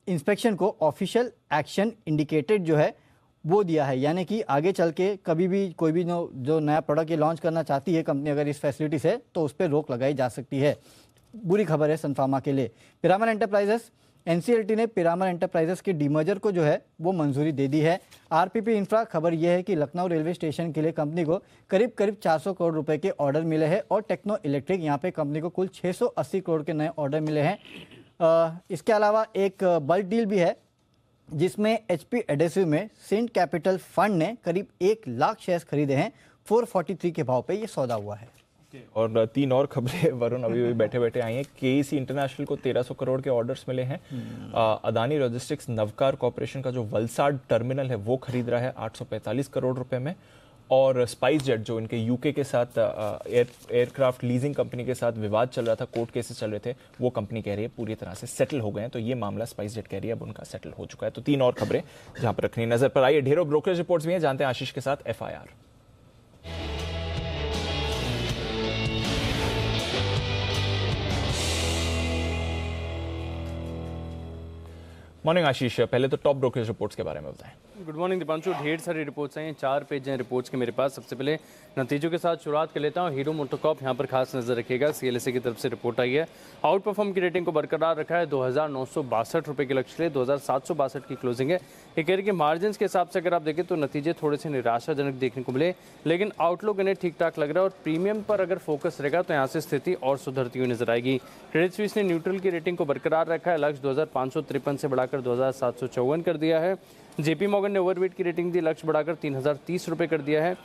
इंस्पेक्शन को ऑफिशियल एक्शन इंडिकेटेड जो है वो दिया है। यानी कि आगे चल के कभी भी कोई भी जो नया प्रोडक्ट ये लॉन्च करना चाहती है कंपनी अगर इस फैसिलिटी से, तो उस पर रोक लगाई जा सकती है। बुरी खबर है सन फार्मा के लिए। पिरामल एंटरप्राइजेस, एनसीएलटी ने पिरामल एंटरप्राइजेस के डीमर्जर को जो है वो मंजूरी दे दी है। आरपीपी इंफ्रा, खबर यह है कि लखनऊ रेलवे स्टेशन के लिए कंपनी को करीब 400 करोड़ रुपए के ऑर्डर मिले हैं, और टेक्नो इलेक्ट्रिक यहाँ पे कंपनी को कुल 680 करोड़ के नए ऑर्डर मिले हैं। इसके अलावा एक बल्क डील भी है जिसमें एचपी एडेसिव में सेंट कैपिटल फंड ने करीब 1 लाख शेयर्स खरीदे हैं। 443 के भाव पे ये सौदा हुआ है। और 3 और खबरें वरुण अभी बैठे बैठे आई हैं। केईसी इंटरनेशनल को 1300 करोड़ के ऑर्डर्स मिले हैं। अदानी लॉजिस्टिक्स नवकार कॉर्पोरेशन का जो वलसाड टर्मिनल है वो खरीद रहा है 845 करोड़ रुपए में। और स्पाइस जेट जो इनके यूके के साथ एयरक्राफ्ट लीजिंग कंपनी के साथ विवाद चल रहा था, कोर्ट केसेस चल रहे थे, वो कंपनी कह रही है पूरी तरह से सेटल हो गए हैं। तो ये मामला स्पाइस जेट कह रही है अब उनका सेटल हो चुका है। तो 3 और खबरें जहां पर रखनी नजर पर आई है। ढेरों ब्रोकरेज रिपोर्ट्स भी हैं, जानते हैं आशीष के साथ एफआईआर। मॉर्निंग आशीष, पहले तो टॉप ब्रोकरेज रिपोर्ट्स के बारे में बताएं। Good morning Deepanshu. ढेर सारी रिपोर्ट्स हैं, 4 पेज हैं रिपोर्ट्स के मेरे पास। सबसे पहले नतीजों के साथ शुरुआत कर लेता हूं। हीरो मोटोकॉर्प यहाँ पर खास नजर रखिएगा, सीएलएसए की तरफ से रिपोर्ट आई है। आउट परफॉर्म की रेटिंग को बरकरार रखा है, 2962 रुपये के लक्ष्य लिए 2762 की क्लोजिंग है। ये कह रही कि मार्जिन के हिसाब से अगर आप देखें तो नतीजे थोड़े से निराशाजनक देखने को मिले, लेकिन आउटलुक इन्हें ठीक ठाक लग रहा है और प्रीमियम पर अगर फोकस रहेगा तो यहाँ से स्थिति और सुधरती हुई नजर आएगी। क्रेडिट स्विस ने न्यूट्रल की रेटिंग को बरकरार रखा है, लक्ष्य 2553 से बढ़ाकर 2754 कर दिया है। जेपी मॉर्गन ने ओवरवेट की रेटिंग दी, लक्ष्य बढ़ाकर 3030 रुपये कर दिया है।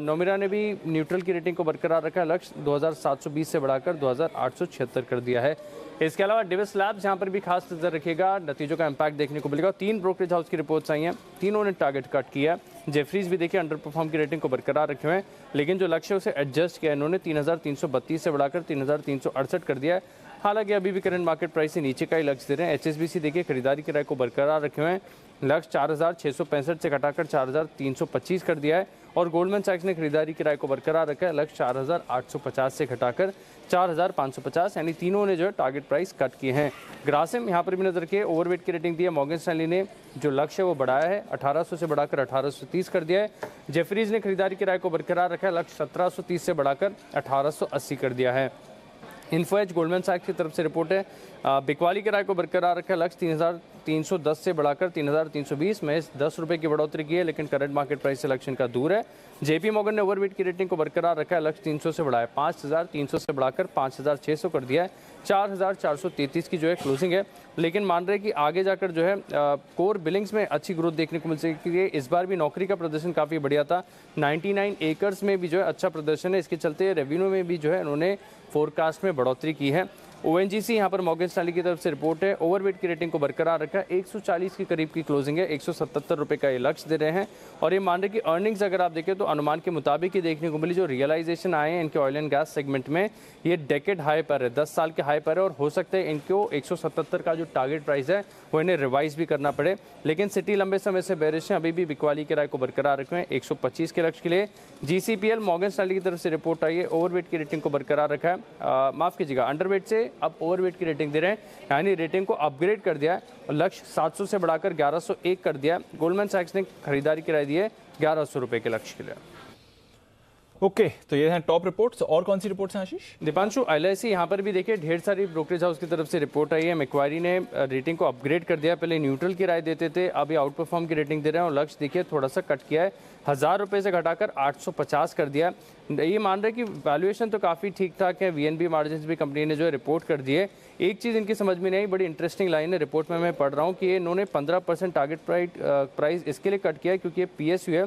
नोमिरा ने भी न्यूट्रल की रेटिंग को बरकरार रखा है, लक्ष्य 2720 से बढ़ाकर 2876 कर दिया है। इसके अलावा डिविस लैब्स यहाँ पर भी खास नजर रखिएगा, नतीजों का इम्पैक्ट देखने को मिलेगा। 3 ब्रोकरेज हाउस की रिपोर्ट्स आई हैं, तीनों ने टारगेट कट किया। जेफरीज भी देखिए अंडर परफॉर्म की रेटिंग को बरकरार रखे हुए हैं, लेकिन जो लक्ष्य है उसे एडजस्ट किया इन्होंने, 3332 से बढ़ाकर 3368 कर दिया है। हालांकि अभी भी करंट मार्केट प्राइस से नीचे का ही लक्ष्य दे रहे हैं। HSBC देखिए खरीदारी की राय को बरकरार रखे हुए हैं, लक्ष्य 4,665 से घटाकर 4,325 कर दिया है। और गोल्डमैन सैक्स ने खरीदारी की राय को बरकरार रखा है, लक्ष्य 4,850 से घटाकर 4,550, यानी तीनों ने जो है टारगेट प्राइस कट किए हैं। ग्रासिम यहाँ पर भी नजर रखिए, ओवरवेट की रेटिंग दी है। मॉर्गन स्टैनली ने जो लक्ष्य है वो बढ़ाया है, 1800 से बढ़ाकर 1830 कर दिया है। जेफरीज ने खरीदारी की राय को बरकरार रखा है, लक्ष्य 1730 से बढ़ाकर 1880 कर दिया है। इन्फो एज गोल्डमैन सैक्स की तरफ से रिपोर्ट है, बिकवाली की राय को बरकरार रखा है, लक्ष्य 3,310 से बढ़ाकर 3,320 में 10 रुपये की बढ़ोतरी की है, लेकिन करंट मार्केट प्राइस से लक्ष्य का दूर है। जेपी मॉर्गन ने ओवरवेट की रेटिंग को बरकरार रखा है, लक्ष्य 300 से बढ़ाया, 5,300 से बढ़ाकर 5,600 कर दिया है। 4,433 की जो है क्लोजिंग है, लेकिन मान रहे हैं कि आगे जाकर जो है कोर बिलिंग्स में अच्छी ग्रोथ देखने को मिल सकेगी। इस बार भी नौकरी का प्रदर्शन काफ़ी बढ़िया था, 99 एकर्स में भी जो है अच्छा प्रदर्शन है, इसके चलते रेवेन्यू में भी जो है उन्होंने फोरकास्ट में बढ़ोतरी की है। ONGC यहाँ पर मॉर्गन स्टैनली की तरफ से रिपोर्ट है, ओवरवेट की रेटिंग को बरकरार रखा है, 140 के करीब की क्लोजिंग है, 177 रुपये का ये लक्ष्य दे रहे हैं। और ये मान रहे कि अर्निंग्स अगर आप देखें तो अनुमान के मुताबिक ही देखने को मिली, जो रियलाइजेशन आए हैं इनके ऑयल एंड गैस सेगमेंट में ये डेकेड हाई पर है, 10 साल के हाई पर है, और हो सकता है इनको 177 का जो टारगेट प्राइस है वो इन्हें रिवाइज भी करना पड़े। लेकिन सिटी लंबे समय से बेरिश है, अभी भी बिकवाली की राय को बरकरार रखे हैं 125 के लक्ष्य के लिए। GCPL मॉर्गन स्टैनली की तरफ से रिपोर्ट आई है, ओवरवेट की रेटिंग को बरकरार रखा है, माफ कीजिएगा अंडरवेट से अब ओवरवेट की रेटिंग दे रहे हैं, यानी रेटिंग को अपग्रेड कर दिया है और लक्ष्य 700 से बढ़ाकर 1101 कर दिया है। गोल्डमैन सैक्स ने खरीदारी की राय दी है 1100 रुपये के लक्ष्य के लिए। ओके, तो ये हैं टॉप रिपोर्ट्स। और कौन सी रिपोर्ट्स हैं आशीष? दीपांशु, LIC यहाँ पर भी देखिए ढेर सारी ब्रोकरेज हाउस की तरफ से रिपोर्ट आई है। मैक्वारी ने रेटिंग को अपग्रेड कर दिया, पहले न्यूट्रल की राय देते थे, अभी आउट परफॉर्म की रेटिंग दे रहे हैं और लक्ष्य देखिए थोड़ा सा कट किया है, 1000 रुपये से घटाकर 850 कर दिया। ये मान रहे कि वैल्यूएशन तो काफ़ी ठीक ठाक है, VNB मार्जिन भी कंपनी ने जो है रिपोर्ट कर दिए। एक चीज़ इनकी समझ में नहीं आई, बड़ी इंटरेस्टिंग लाइन है रिपोर्ट में मैं पढ़ रहा हूँ कि इन्होंने 15% टारगेट प्राइस इसके लिए कट किया है क्योंकि ये PSU है,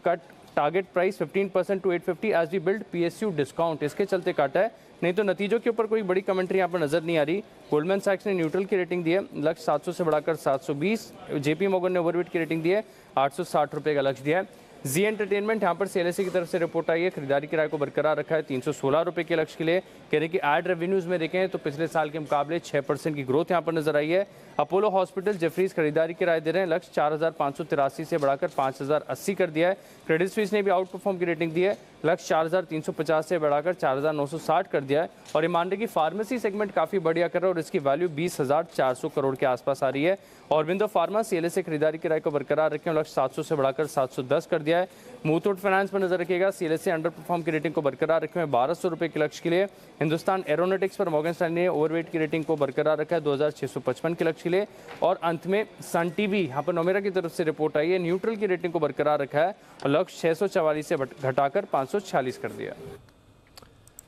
cut target price 15% to 850 as we build PSU discount, इसके चलते काटा है, नहीं तो नतीजों के ऊपर कोई बड़ी कमेंट्री यहाँ पर नजर नहीं आ रही। गोल्डमैन सैक्स ने न्यूट्रल की रेटिंग दी है, लक्ष्य 700 से बढ़ाकर 720। JP मॉर्गन ने ओवरवेट की रेटिंग दी है, 860 रुपये का लक्ष्य दिया है। जी एंटरटेनमेंट यहाँ पर CLSA की तरफ से रिपोर्ट आई है, खरीदारी की राय को बरकरार रखा है 316 रुपये के लक्ष्य के लिए। कह रहे कि एड रेवेन्यूज में देखें तो पिछले साल के मुकाबले 6% की ग्रोथ यहाँ पर नजर आई है। अपोलो हॉस्पिटल जेफरीज खरीदारी की राय दे रहे हैं, लक्ष्य 4,583 से बढ़ाकर 5,080 कर दिया है। क्रेडिट स्विस ने भी आउट परफॉर्म की रेटिंग दी है, लक्ष्य 4,350 से बढ़ाकर 4,960 कर दिया है। और ये मान रहे कि फार्मेसी सेगमेंट काफ़ी बढ़िया कर रहा है और इसकी वैल्यू 20,400 करोड़ के आसपास आ रही है। ऑरबिंदो फार्मा CLSA खरीदारी की राय को बरकरार रखें, लक्ष्य 700 से बढ़ाकर 710 कर दिया है। मुथूट फाइनेंस पर नजर रखिएगा, CLSA अंडर परफॉर्म की रेटिंग को बरकरार रखे हुए 1200 रुपये के लक्ष्य के लिए। हिंदुस्तान एरोनॉटिक्स पर मॉर्गन स्टैनली ने ओवरवेट की रेटिंग को बरकरार रखा है 2655 के लक्ष्य के लिए। और अंत में सन टीवी यहाँ पर नोमेरा की तरफ से रिपोर्ट आई है, न्यूट्रल की रेटिंग को बरकरार रखा है और लक्ष्य 644 से घटाकर 546 कर दिया।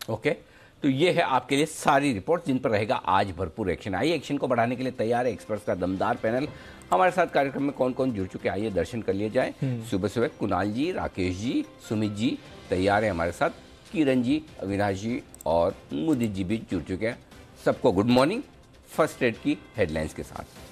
ओके, तो ये है आपके लिए सारी रिपोर्ट जिन पर रहेगा आज भरपूर एक्शन। आइए एक्शन को बढ़ाने के लिए तैयार है एक्सपर्ट्स का दमदार पैनल। हमारे साथ कार्यक्रम में कौन कौन जुड़ चुके हैं आइए दर्शन कर लिए जाए। सुबह सुबह कुणाल जी, राकेश जी, सुमित जी तैयार है हमारे साथ, किरण जी, अविनाश जी और मुदित जी भी जुड़ चुके हैं। सबको गुड मॉर्निंग। फर्स्ट एड की हेडलाइंस के साथ